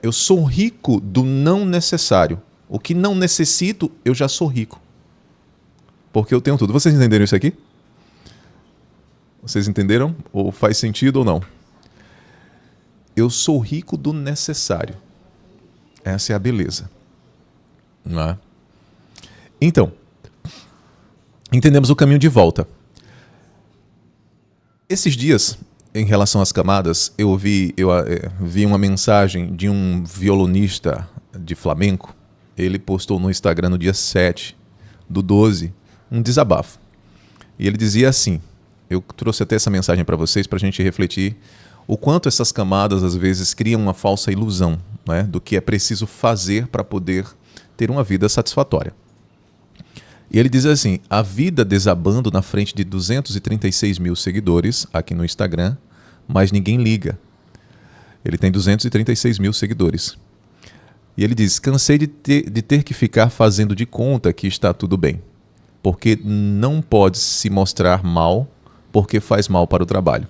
[SPEAKER 1] Eu sou rico do não necessário. O que não necessito, eu já sou rico. Porque eu tenho tudo. Vocês entenderam isso aqui? Vocês entenderam? Ou faz sentido ou não? Eu sou rico do necessário. Essa é a beleza. Não é? Então, entendemos o caminho de volta. Esses dias, em relação às camadas, eu vi uma mensagem de um violonista de flamenco. Ele postou no Instagram no dia 7/12 um desabafo. E ele dizia assim, eu trouxe até essa mensagem para vocês para a gente refletir o quanto essas camadas às vezes criam uma falsa ilusão, né, do que é preciso fazer para poder ter uma vida satisfatória. E ele diz assim, a vida desabando na frente de 236 mil seguidores aqui no Instagram, mas ninguém liga. Ele tem 236 mil seguidores. E ele diz, cansei de ter que ficar fazendo de conta que está tudo bem, porque não pode se mostrar mal porque faz mal para o trabalho.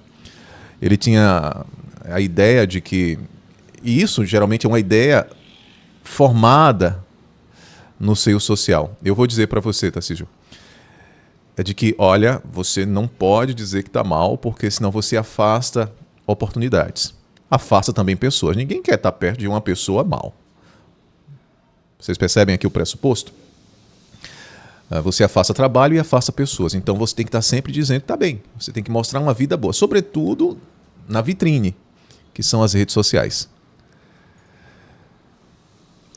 [SPEAKER 1] Ele tinha a ideia de que, e isso geralmente é uma ideia formada no seio social. Eu vou dizer para você, Tarcísio, é de que, olha, você não pode dizer que está mal, porque senão você afasta oportunidades. Afasta também pessoas. Ninguém quer estar perto de uma pessoa mal. Vocês percebem aqui o pressuposto? Você afasta trabalho e afasta pessoas. Então você tem que estar sempre dizendo que está bem. Você tem que mostrar uma vida boa. Sobretudo na vitrine, que são as redes sociais.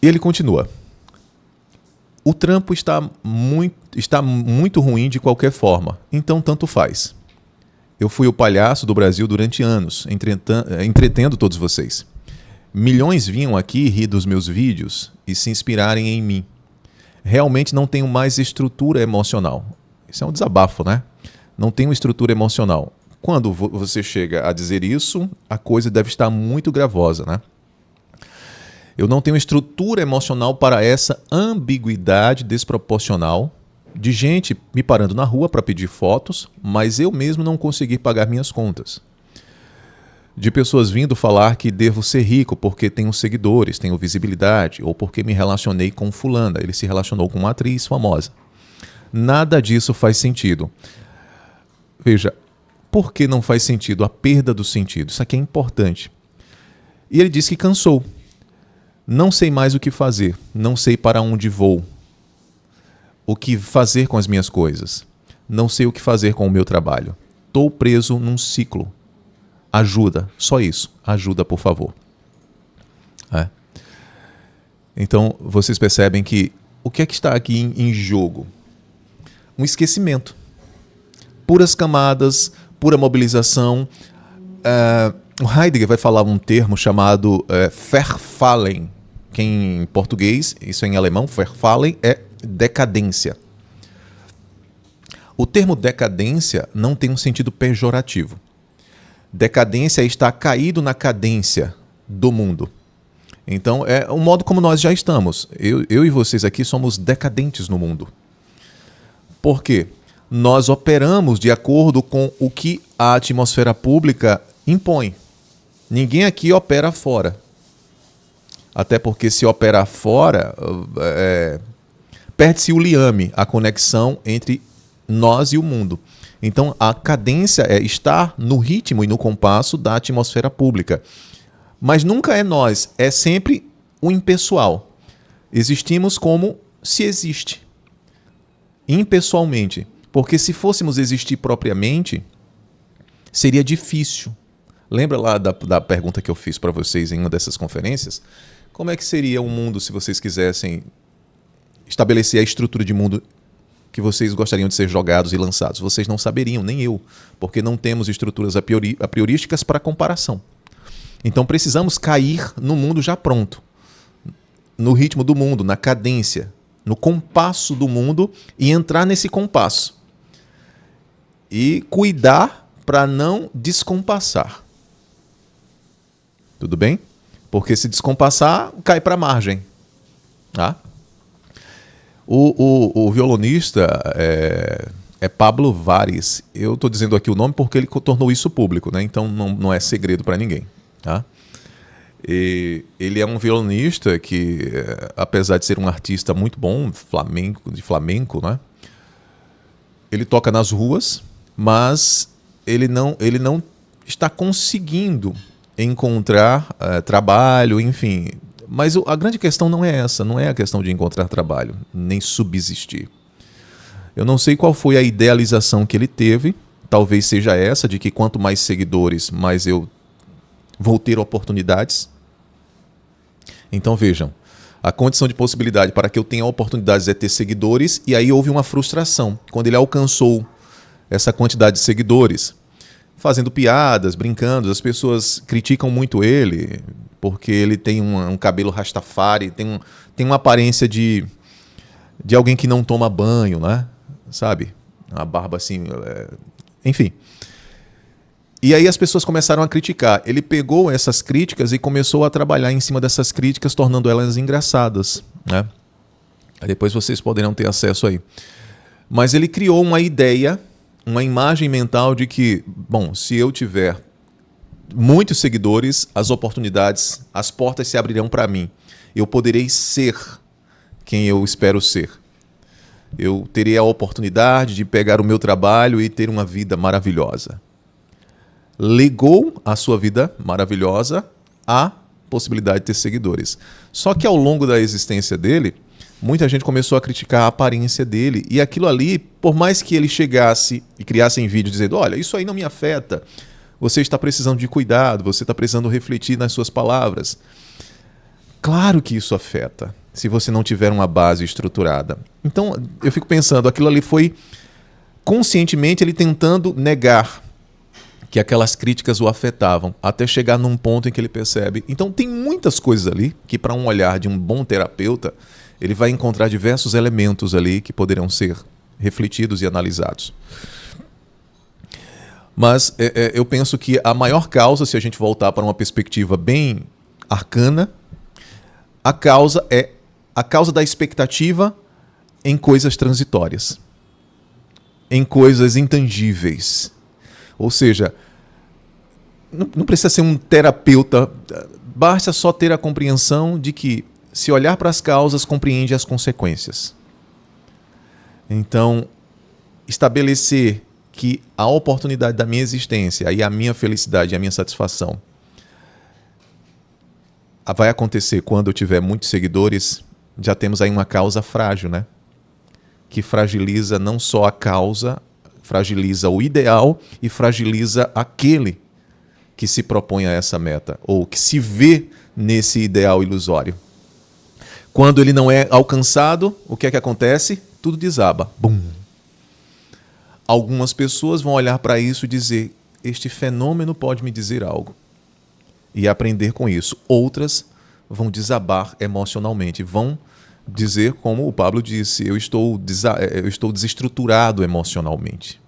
[SPEAKER 1] E ele continua. O trampo está muito ruim de qualquer forma. Então tanto faz. Eu fui o palhaço do Brasil durante anos, entretendo todos vocês. Milhões vinham aqui rir dos meus vídeos e se inspirarem em mim. Realmente não tenho mais estrutura emocional. Isso é um desabafo, né? Não tenho estrutura emocional. Quando você chega a dizer isso, a coisa deve estar muito gravosa, né? Eu não tenho estrutura emocional para essa ambiguidade desproporcional de gente me parando na rua para pedir fotos, mas eu mesmo não conseguir pagar minhas contas. De pessoas vindo falar que devo ser rico porque tenho seguidores, tenho visibilidade, ou porque me relacionei com fulana, ele se relacionou com uma atriz famosa. Nada disso faz sentido. Veja, por que não faz sentido a perda do sentido? Isso aqui é importante. E ele diz que cansou. Não sei mais o que fazer, não sei para onde vou, o que fazer com as minhas coisas, não sei o que fazer com o meu trabalho. Estou preso num ciclo. Ajuda, só isso. Ajuda, por favor. É. Então, vocês percebem que o que é que está aqui em jogo? Um esquecimento. Puras camadas, pura mobilização. O Heidegger vai falar um termo chamado Verfallen, que em português, isso é em alemão, Verfallen é decadência. O termo decadência não tem um sentido pejorativo. Decadência é estar caído na cadência do mundo. Então, é o modo como nós já estamos. Eu e vocês aqui somos decadentes no mundo. Por quê? Nós operamos de acordo com o que a atmosfera pública impõe. Ninguém aqui opera fora. Até porque se operar fora, perde-se o liame, a conexão entre nós e o mundo. Então, a cadência é estar no ritmo e no compasso da atmosfera pública. Mas nunca é nós, é sempre o impessoal. Existimos como se existe. Impessoalmente. Porque se fôssemos existir propriamente, seria difícil. Lembra lá da pergunta que eu fiz para vocês em uma dessas conferências? Como é que seria o mundo se vocês quisessem estabelecer a estrutura de mundo que vocês gostariam de ser jogados e lançados? Vocês não saberiam, nem eu, porque não temos estruturas a priorísticas para comparação. Então precisamos cair no mundo já pronto, no ritmo do mundo, na cadência, no compasso do mundo e entrar nesse compasso. E cuidar para não descompassar. Tudo bem? Porque se descompassar, cai para a margem. Tá? O violonista é Pablo Vares. Eu estou dizendo aqui o nome porque ele tornou isso público, né? Então não é segredo para ninguém. Tá? E ele é um violonista que, apesar de ser um artista muito bom, de flamenco, né? Ele toca nas ruas, mas ele não está conseguindo encontrar trabalho, enfim. Mas a grande questão não é essa, não é a questão de encontrar trabalho, nem subsistir. Eu não sei qual foi a idealização que ele teve, talvez seja essa, de que quanto mais seguidores, mais eu vou ter oportunidades. Então vejam, a condição de possibilidade para que eu tenha oportunidades é ter seguidores, e aí houve uma frustração. Quando ele alcançou essa quantidade de seguidores, fazendo piadas, brincando, as pessoas criticam muito ele, porque ele tem um cabelo rastafari, tem uma aparência de alguém que não toma banho, né? Sabe? Uma barba assim, enfim. E aí as pessoas começaram a criticar. Ele pegou essas críticas e começou a trabalhar em cima dessas críticas, tornando elas engraçadas, né? Aí depois vocês poderão ter acesso aí. Mas ele criou uma ideia, uma imagem mental de que, bom, se eu tiver muitos seguidores, as oportunidades, as portas se abrirão para mim. Eu poderei ser quem eu espero ser. Eu terei a oportunidade de pegar o meu trabalho e ter uma vida maravilhosa. Ligou a sua vida maravilhosa à possibilidade de ter seguidores. Só que ao longo da existência dele, muita gente começou a criticar a aparência dele. E aquilo ali, por mais que ele chegasse e criasse em vídeo dizendo, olha, isso aí não me afeta, você está precisando de cuidado, você está precisando refletir nas suas palavras. Claro que isso afeta, se você não tiver uma base estruturada. Então, eu fico pensando, aquilo ali foi conscientemente ele tentando negar que aquelas críticas o afetavam, até chegar num ponto em que ele percebe. Então, tem muitas coisas ali que, para um olhar de um bom terapeuta, ele vai encontrar diversos elementos ali que poderão ser refletidos e analisados. Mas eu penso que a maior causa, se a gente voltar para uma perspectiva bem arcana, a causa é a causa da expectativa em coisas transitórias, em coisas intangíveis. Ou seja, não precisa ser um terapeuta, basta só ter a compreensão de que, se olhar para as causas, compreende as consequências. Então, estabelecer que a oportunidade da minha existência e a minha felicidade e a minha satisfação vai acontecer quando eu tiver muitos seguidores, já temos aí uma causa frágil, né? Que fragiliza não só a causa, fragiliza o ideal e fragiliza aquele que se propõe a essa meta, ou que se vê nesse ideal ilusório. Quando ele não é alcançado, o que é que acontece? Tudo desaba. Bum! Algumas pessoas vão olhar para isso e dizer, este fenômeno pode me dizer algo. E aprender com isso. Outras vão desabar emocionalmente, vão dizer, como o Pablo disse, eu estou desestruturado emocionalmente.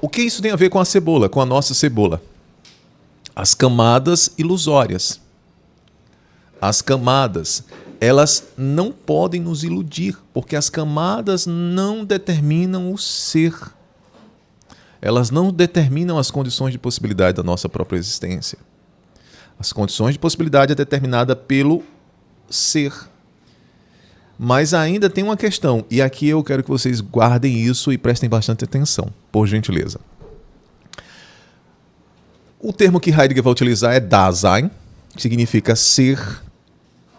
[SPEAKER 1] O que isso tem a ver com a cebola, com a nossa cebola? As camadas ilusórias. As camadas, elas não podem nos iludir, porque as camadas não determinam o ser. Elas não determinam as condições de possibilidade da nossa própria existência. As condições de possibilidade é determinada pelo ser. Mas ainda tem uma questão, e aqui eu quero que vocês guardem isso e prestem bastante atenção, por gentileza. O termo que Heidegger vai utilizar é Dasein, que significa ser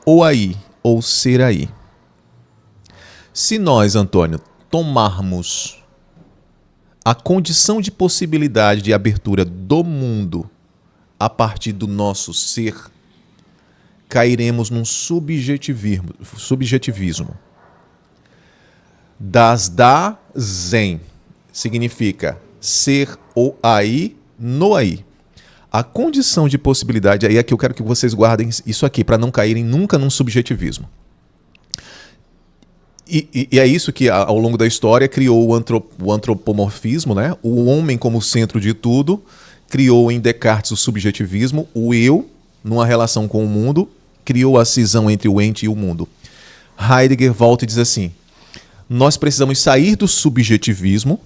[SPEAKER 1] ou aí, ou ser aí. Se nós, Antônio, tomarmos a condição de possibilidade de abertura do mundo a partir do nosso ser, cairemos num subjetivismo. Das Dasein significa ser ou aí, no aí. A condição de possibilidade, aí é que eu quero que vocês guardem isso aqui, para não caírem nunca num subjetivismo. E é isso que, ao longo da história, criou o antropomorfismo, né? O homem como centro de tudo, criou em Descartes o subjetivismo, o eu, numa relação com o mundo, criou a cisão entre o ente e o mundo. Heidegger volta e diz assim, nós precisamos sair do subjetivismo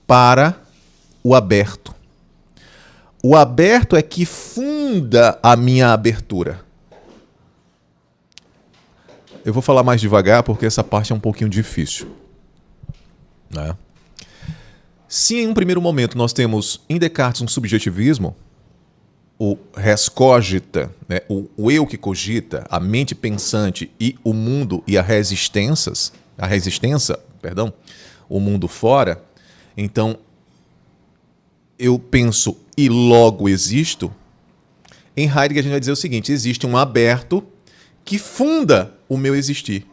[SPEAKER 1] para o aberto. O aberto é que funda a minha abertura. Eu vou falar mais devagar porque essa parte é um pouquinho difícil. Né? Se em um primeiro momento nós temos em Descartes um subjetivismo, o res cogita, né? o eu que cogita, a mente pensante e o mundo e a resistência, o mundo fora, então eu penso e logo existo, em Heidegger a gente vai dizer o seguinte, existe um aberto que funda o meu existir.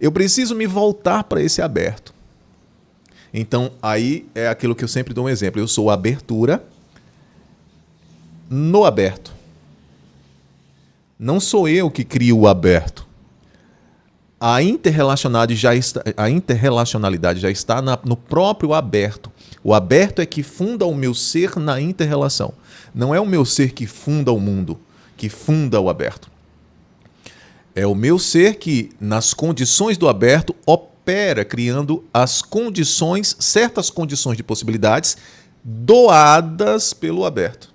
[SPEAKER 1] Eu preciso me voltar para esse aberto. Então, aí é aquilo que eu sempre dou um exemplo. Eu sou a abertura no aberto. Não sou eu que crio o aberto. A interrelacionalidade já está no próprio aberto. O aberto é que funda o meu ser na inter-relação. Não é o meu ser que funda o mundo, que funda o aberto. É o meu ser que, nas condições do aberto, opera, criando as condições, certas condições de possibilidades doadas pelo aberto.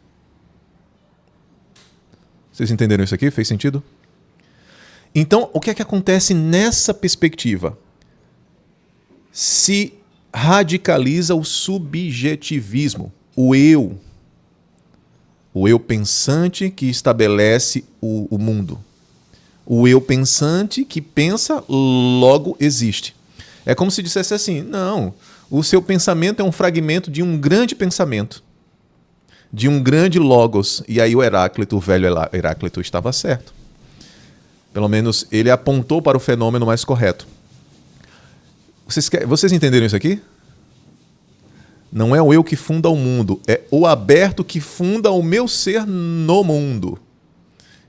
[SPEAKER 1] Vocês entenderam isso aqui? Fez sentido? Então, o que é que acontece nessa perspectiva? Se radicaliza o subjetivismo, o eu pensante que estabelece o mundo. O eu pensante que pensa, logo existe. É como se dissesse assim, não, o seu pensamento é um fragmento de um grande pensamento, de um grande logos. E aí o velho Heráclito estava certo. Pelo menos ele apontou para o fenômeno mais correto. Vocês entenderam isso aqui? Não é o eu que funda o mundo, é o aberto que funda o meu ser no mundo.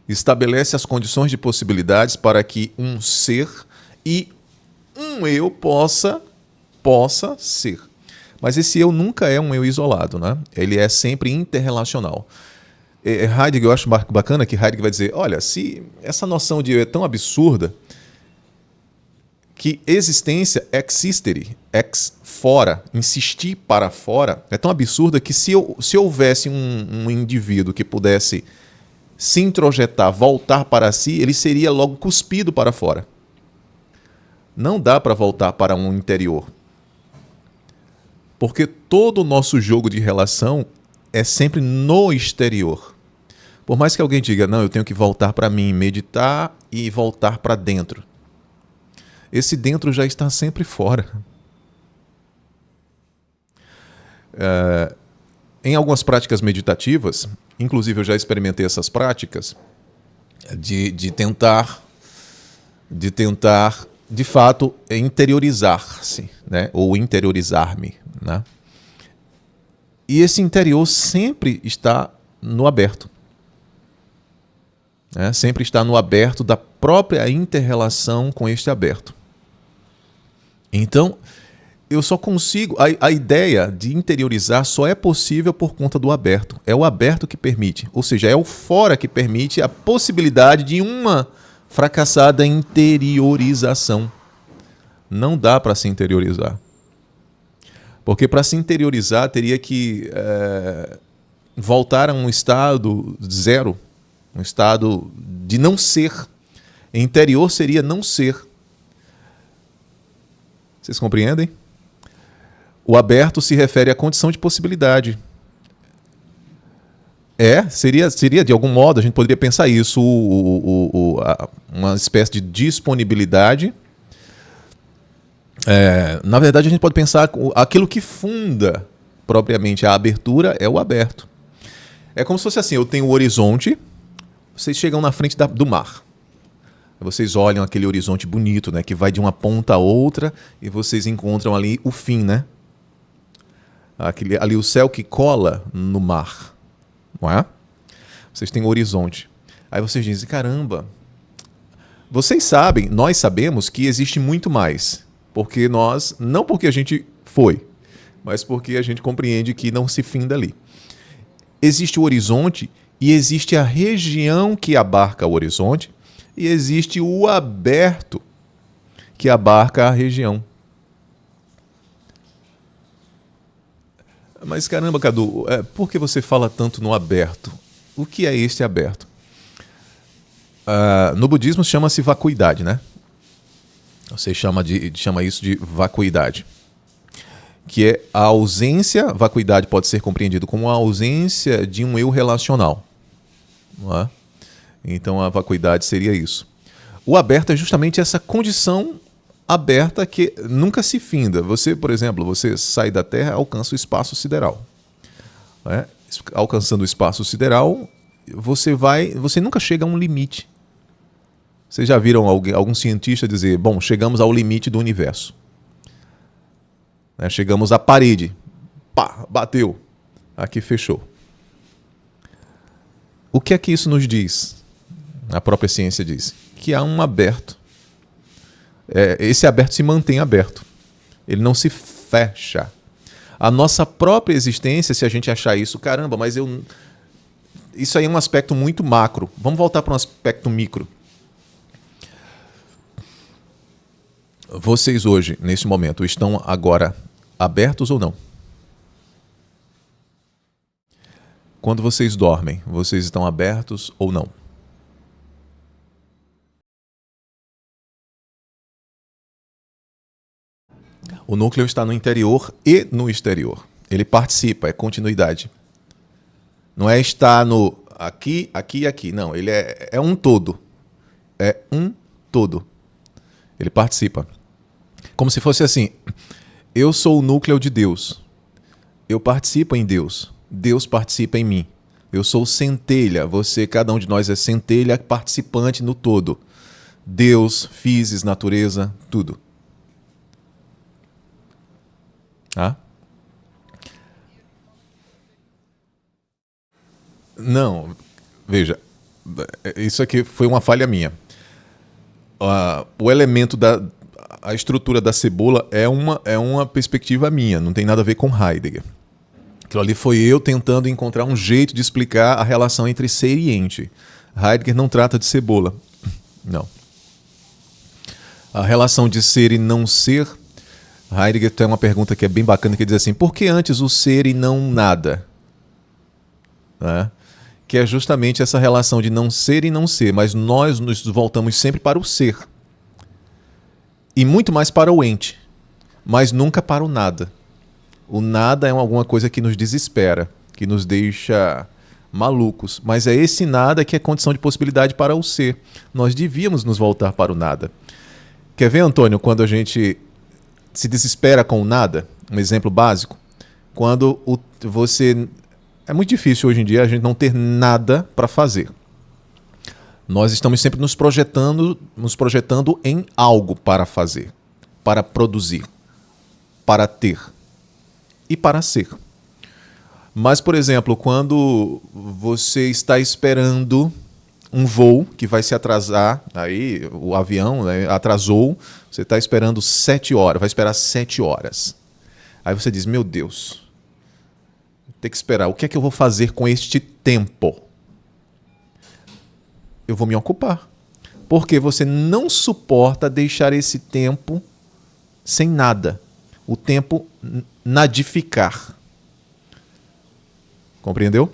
[SPEAKER 1] Estabelece as condições de possibilidades para que um ser e um eu possa ser. Mas esse eu nunca é um eu isolado, né? Ele é sempre interrelacional. Heidegger, eu acho bacana que Heidegger vai dizer, olha, se essa noção de eu é tão absurda que existência existere, ex fora, insistir para fora, é tão absurda que se houvesse um indivíduo que pudesse se introjetar, voltar para si, ele seria logo cuspido para fora. Não dá para voltar para um interior. Porque todo o nosso jogo de relação é sempre no exterior. Por mais que alguém diga, não, eu tenho que voltar para mim, meditar e voltar para dentro. Esse dentro já está sempre fora. Em algumas práticas meditativas, inclusive eu já experimentei essas práticas, de tentar, de fato, interiorizar-se, né? Ou interiorizar-me, né? E esse interior sempre está no aberto. Né? Sempre está no aberto da própria inter-relação com este aberto. Então, eu só consigo... A ideia de interiorizar só é possível por conta do aberto. É o aberto que permite. Ou seja, é o fora que permite a possibilidade de uma fracassada interiorização. Não dá para se interiorizar. Porque para se interiorizar teria que voltar a um estado zero, um estado de não ser. Interior seria não ser. Vocês compreendem? O aberto se refere à condição de possibilidade. Seria de algum modo, a gente poderia pensar isso, uma espécie de disponibilidade. Na verdade, a gente pode pensar aquilo que funda propriamente a abertura é o aberto. É como se fosse assim, eu tenho o horizonte, vocês chegam na frente do mar. Vocês olham aquele horizonte bonito, né, que vai de uma ponta a outra e vocês encontram ali o fim, né? Ali o céu que cola no mar, não é? Vocês têm o horizonte. Aí vocês dizem, caramba, vocês sabem, nós sabemos que existe muito mais. Porque nós, não porque a gente foi, mas porque a gente compreende que não se finda ali. Existe o horizonte e existe a região que abarca o horizonte e existe o aberto que abarca a região. Mas caramba, Cadu, por que você fala tanto no aberto? O que é este aberto? No budismo chama-se vacuidade, né? Você chama isso de vacuidade, que é a ausência, vacuidade pode ser compreendido como a ausência de um eu relacional. Não é? Então a vacuidade seria isso. O aberto é justamente essa condição aberta que nunca se finda. Você, por exemplo, você sai da Terra, alcança o espaço sideral. Né? Alcançando o espaço sideral, você nunca chega a um limite. Vocês já viram algum cientista dizer, bom, chegamos ao limite do universo. Né? Chegamos à parede. Pá, bateu. Aqui fechou. O que é que isso nos diz? A própria ciência diz que há um aberto. Esse aberto se mantém aberto. Ele não se fecha. A nossa própria existência, se a gente achar isso, caramba, mas isso aí é um aspecto muito macro. Vamos voltar para um aspecto micro. Vocês hoje, nesse momento, estão agora abertos ou não? Quando vocês dormem, vocês estão abertos ou não? O núcleo está no interior e no exterior. Ele participa, é continuidade. Não é estar no aqui, aqui e aqui. Não, ele é um todo. É um todo. Ele participa. Como se fosse assim, eu sou o núcleo de Deus. Eu participo em Deus. Deus participa em mim. Eu sou centelha. Cada um de nós é centelha participante no todo. Deus, physis, natureza, tudo. Ah? Não, veja, isso aqui foi uma falha minha. O elemento a estrutura da cebola é uma perspectiva minha, não tem nada a ver com Heidegger. Aquilo ali foi eu tentando encontrar um jeito de explicar a relação entre ser e ente. Heidegger não trata de cebola. Não. A relação de ser e não ser, Heidegger tem uma pergunta que é bem bacana, que diz assim, por que antes o ser e não nada? Né? Que é justamente essa relação de não ser e não ser, mas nós nos voltamos sempre para o ser. E muito mais para o ente, mas nunca para o nada. O nada é alguma coisa que nos desespera, que nos deixa malucos, mas é esse nada que é condição de possibilidade para o ser. Nós devíamos nos voltar para o nada. Quer ver, Antônio, quando a gente se desespera com o nada? Um exemplo básico. Quando você... É muito difícil hoje em dia a gente não ter nada para fazer. Nós estamos sempre nos projetando em algo para fazer, para produzir, para ter e para ser. Mas, por exemplo, quando você está esperando um voo que vai se atrasar, aí o avião, né, atrasou, você está esperando 7 horas, vai esperar 7 horas. Aí você diz, meu Deus, tem que esperar. O que é que eu vou fazer com este tempo? Eu vou me ocupar. Porque você não suporta deixar esse tempo sem nada. O tempo nadificar. Compreendeu?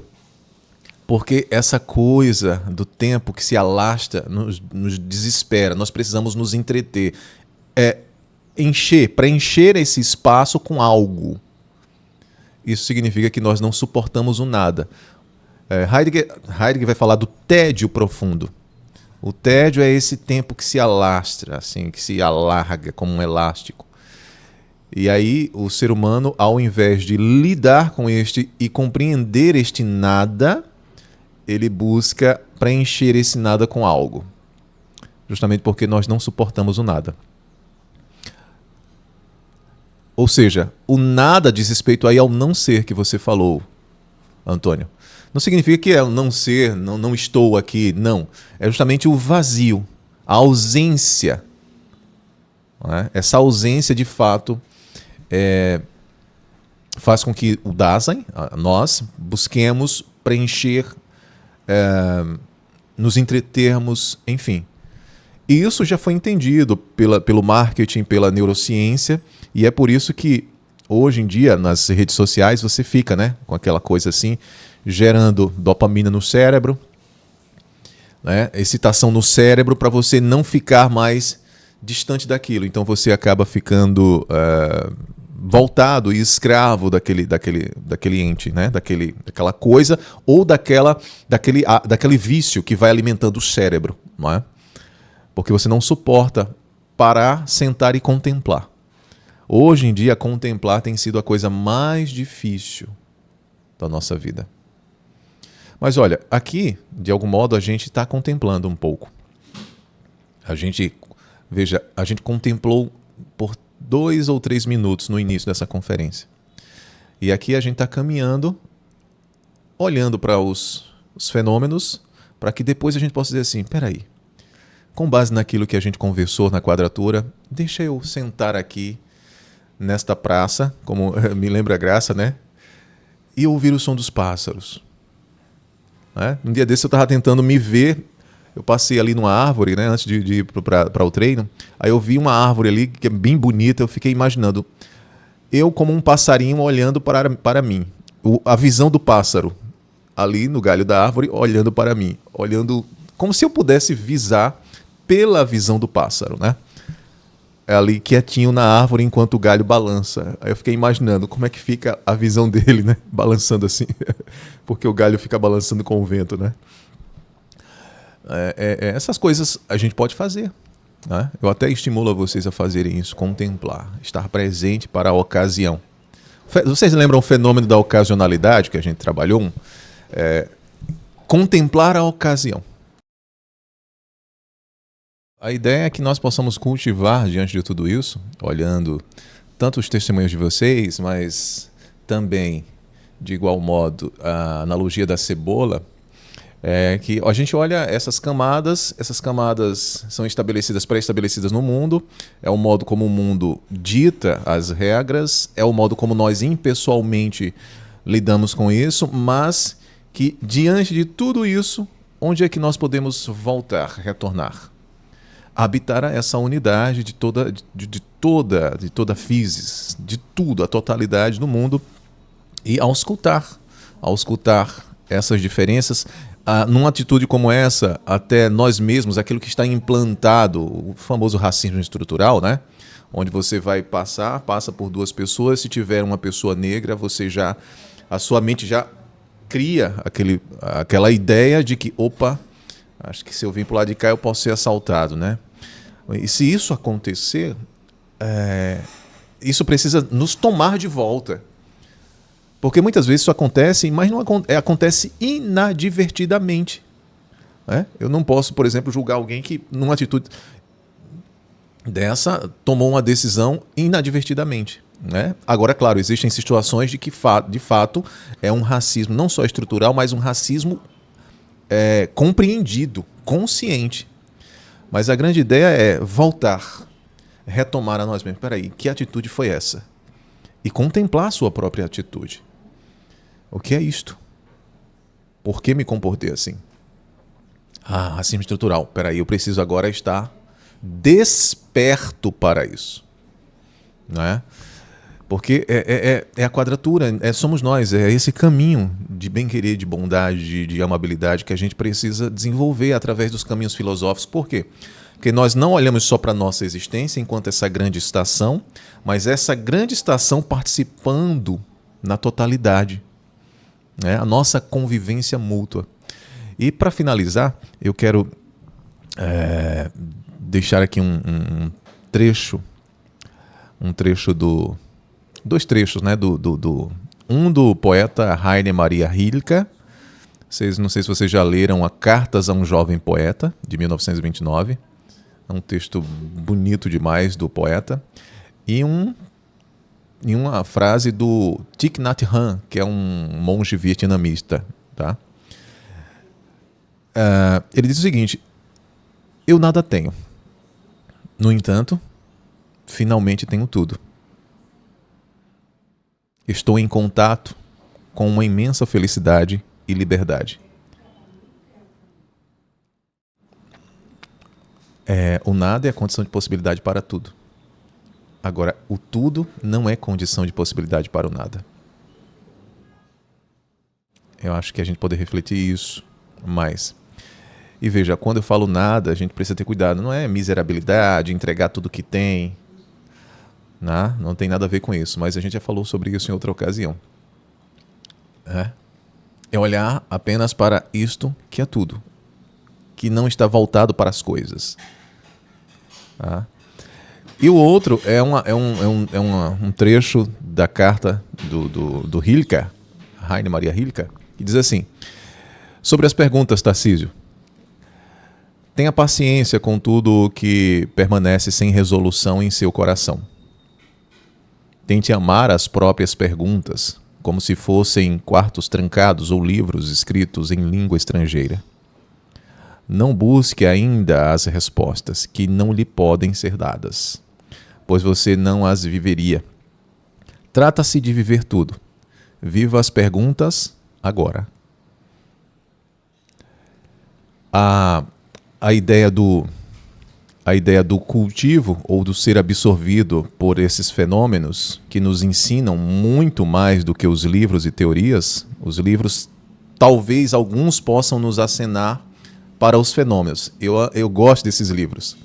[SPEAKER 1] Porque essa coisa do tempo que se alastra nos desespera. Nós precisamos nos entreter. Preencher esse espaço com algo. Isso significa que nós não suportamos o nada. Heidegger vai falar do tédio profundo. O tédio é esse tempo que se alastra, assim, que se alarga como um elástico. E aí o ser humano, ao invés de lidar com este e compreender este nada, ele busca preencher esse nada com algo. Justamente porque nós não suportamos o nada. Ou seja, o nada diz respeito aí ao não ser que você falou, Antônio. Não significa que é o não ser, não estou aqui, não. É justamente o vazio, a ausência. Não é? Essa ausência, de fato, faz com que o Dasein, nós, busquemos preencher, nos entretermos, enfim. E isso já foi entendido pelo marketing, pela neurociência, e é por isso que hoje em dia nas redes sociais você fica, né, com aquela coisa assim, gerando dopamina no cérebro, né, excitação no cérebro para você não ficar mais distante daquilo. Então você acaba ficando voltado e escravo daquele ente, né, daquela coisa ou daquele vício que vai alimentando o cérebro, não é? Porque você não suporta parar, sentar e contemplar. Hoje em dia, contemplar tem sido a coisa mais difícil da nossa vida. Mas olha, aqui, de algum modo, a gente está contemplando um pouco. A gente contemplou por 2 ou 3 minutos no início dessa conferência. E aqui a gente está caminhando, olhando para os fenômenos, para que depois a gente possa dizer assim, peraí, com base naquilo que a gente conversou na quadratura, deixa eu sentar aqui nesta praça, como me lembra a Graça, né? E ouvir o som dos pássaros. Um dia desse eu estava tentando me ver, eu passei ali numa árvore, né, antes de ir para o treino, aí eu vi uma árvore ali que é bem bonita, eu fiquei imaginando, eu como um passarinho olhando para mim, a visão do pássaro, ali no galho da árvore, olhando para mim, olhando como se eu pudesse visar pela visão do pássaro, né? Ali quietinho na árvore enquanto o galho balança. Aí eu fiquei imaginando como é que fica a visão dele, né? Balançando assim, porque o galho fica balançando com o vento, né? Essas coisas a gente pode fazer, né? Eu até estimulo vocês a fazerem isso, contemplar, estar presente para a ocasião. Vocês lembram o fenômeno da ocasionalidade que a gente trabalhou? Contemplar a ocasião. A ideia é que nós possamos cultivar diante de tudo isso, olhando tanto os testemunhos de vocês, mas também, de igual modo, a analogia da cebola, que a gente olha essas camadas são pré-estabelecidas no mundo, é o modo como o mundo dita as regras, é o modo como nós impessoalmente lidamos com isso, mas que diante de tudo isso, onde é que nós podemos voltar, retornar? Habitar essa unidade de toda a physis, de tudo, a totalidade do mundo, e ao escutar essas diferenças, numa atitude como essa, até nós mesmos, aquilo que está implantado, o famoso racismo estrutural, né? Onde você vai passa por 2 pessoas, se tiver uma pessoa negra, a sua mente já cria aquela ideia de que, opa, acho que se eu vim para o lado de cá eu posso ser assaltado, né? E se isso acontecer, isso precisa nos tomar de volta. Porque muitas vezes isso acontece, mas não acontece inadvertidamente. Né? Eu não posso, por exemplo, julgar alguém que, numa atitude dessa, tomou uma decisão inadvertidamente. Né? Agora, claro, existem situações de que, de fato, é um racismo não só estrutural, mas um racismo compreendido, consciente. Mas a grande ideia é voltar, retomar a nós mesmos. Peraí, que atitude foi essa? E contemplar a sua própria atitude. O que é isto? Por que me comportei assim? Racismo estrutural. Peraí, eu preciso agora estar desperto para isso. Não é? Porque é a quadratura, somos nós, é esse caminho de bem-querer, de bondade, de amabilidade que a gente precisa desenvolver através dos caminhos filosóficos. Por quê? Porque nós não olhamos só para a nossa existência enquanto essa grande estação, mas essa grande estação participando na totalidade, né? A nossa convivência mútua. E para finalizar, eu quero deixar aqui um trecho dois trechos, né, um do poeta Rainer Maria Rilke. Não sei se vocês já leram a Cartas a um Jovem Poeta, de 1929. É um texto bonito demais do poeta. E uma frase do Thich Nhat Hanh, que é um monge vietnamita. Tá? Ele diz o seguinte: eu nada tenho. No entanto, finalmente tenho tudo. Estou em contato com uma imensa felicidade e liberdade. O nada é a condição de possibilidade para tudo. Agora, o tudo não é condição de possibilidade para o nada. Eu acho que a gente pode refletir isso mais. E veja, quando eu falo nada, a gente precisa ter cuidado. Não é miserabilidade, entregar tudo que tem. Não tem nada a ver com isso, mas a gente já falou sobre isso em outra ocasião. É olhar apenas para isto que é tudo, que não está voltado para as coisas. E o outro é um trecho da carta do Rilke, Rainer Maria Rilke, que diz assim: sobre as perguntas, Tarcísio, tenha paciência com tudo o que permanece sem resolução em seu coração. Tente amar as próprias perguntas, como se fossem quartos trancados ou livros escritos em língua estrangeira. Não busque ainda as respostas que não lhe podem ser dadas, pois você não as viveria. Trata-se de viver tudo. Viva as perguntas agora. A ideia do cultivo ou do ser absorvido por esses fenômenos que nos ensinam muito mais do que os livros e teorias. Os livros, talvez alguns possam nos acenar para os fenômenos. Eu gosto desses livros.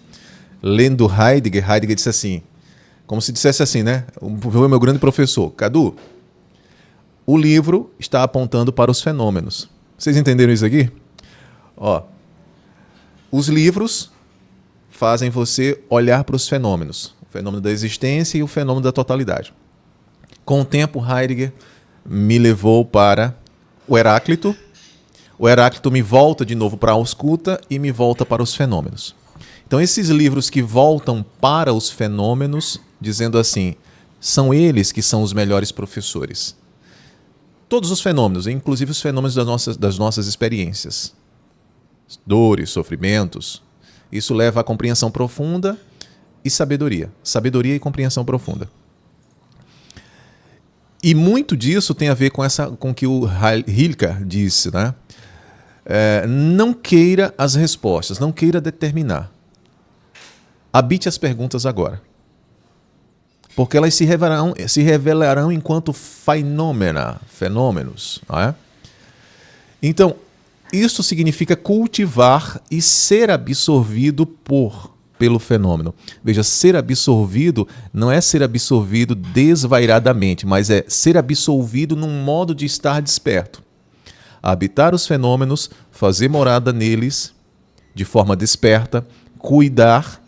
[SPEAKER 1] Lendo Heidegger disse assim, como se dissesse assim, né? O meu grande professor, Cadu, o livro está apontando para os fenômenos. Vocês entenderam isso aqui? Os livros fazem você olhar para os fenômenos, o fenômeno da existência e o fenômeno da totalidade. Com o tempo, Heidegger me levou para o Heráclito. O Heráclito me volta de novo para a ausculta e me volta para os fenômenos. Então, esses livros que voltam para os fenômenos, dizendo assim, são eles que são os melhores professores. Todos os fenômenos, inclusive os fenômenos das nossas experiências. Dores, sofrimentos. Isso leva à compreensão profunda e sabedoria. Sabedoria e compreensão profunda. E muito disso tem a ver com o que o Rilke disse, né? Não queira as respostas, não queira determinar. Habite as perguntas agora. Porque elas se revelarão enquanto fenômenos. Não é? Então, isso significa cultivar e ser absorvido pelo fenômeno. Veja, ser absorvido não é ser absorvido desvairadamente, mas é ser absorvido num modo de estar desperto. Habitar os fenômenos, fazer morada neles de forma desperta, cuidar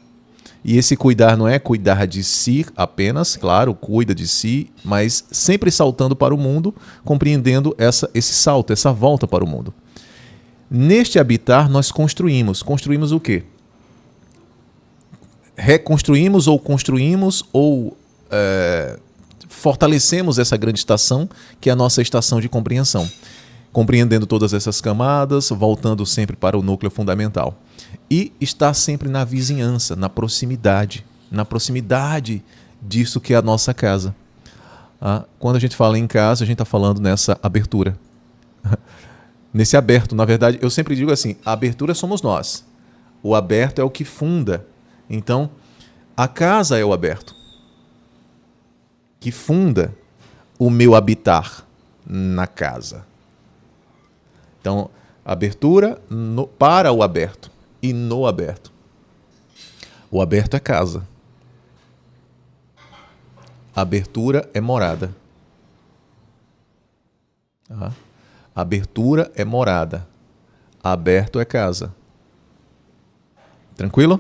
[SPEAKER 1] E esse cuidar não é cuidar de si apenas, claro, cuida de si, mas sempre saltando para o mundo, compreendendo esse salto, essa volta para o mundo. Neste habitar, nós construímos. Construímos o quê? Reconstruímos ou construímos ou fortalecemos essa grande estação, que é a nossa estação de compreensão. Compreendendo todas essas camadas, voltando sempre para o núcleo fundamental. E está sempre na vizinhança, na proximidade disso que é a nossa casa. Quando a gente fala em casa, a gente está falando nessa abertura. Nesse aberto, na verdade, eu sempre digo assim, a abertura somos nós. O aberto é o que funda. Então, a casa é o aberto, que funda o meu habitar na casa. Então, abertura para o aberto e no aberto. O aberto é casa. A abertura é morada. Abertura é morada. Aberto é casa. Tranquilo?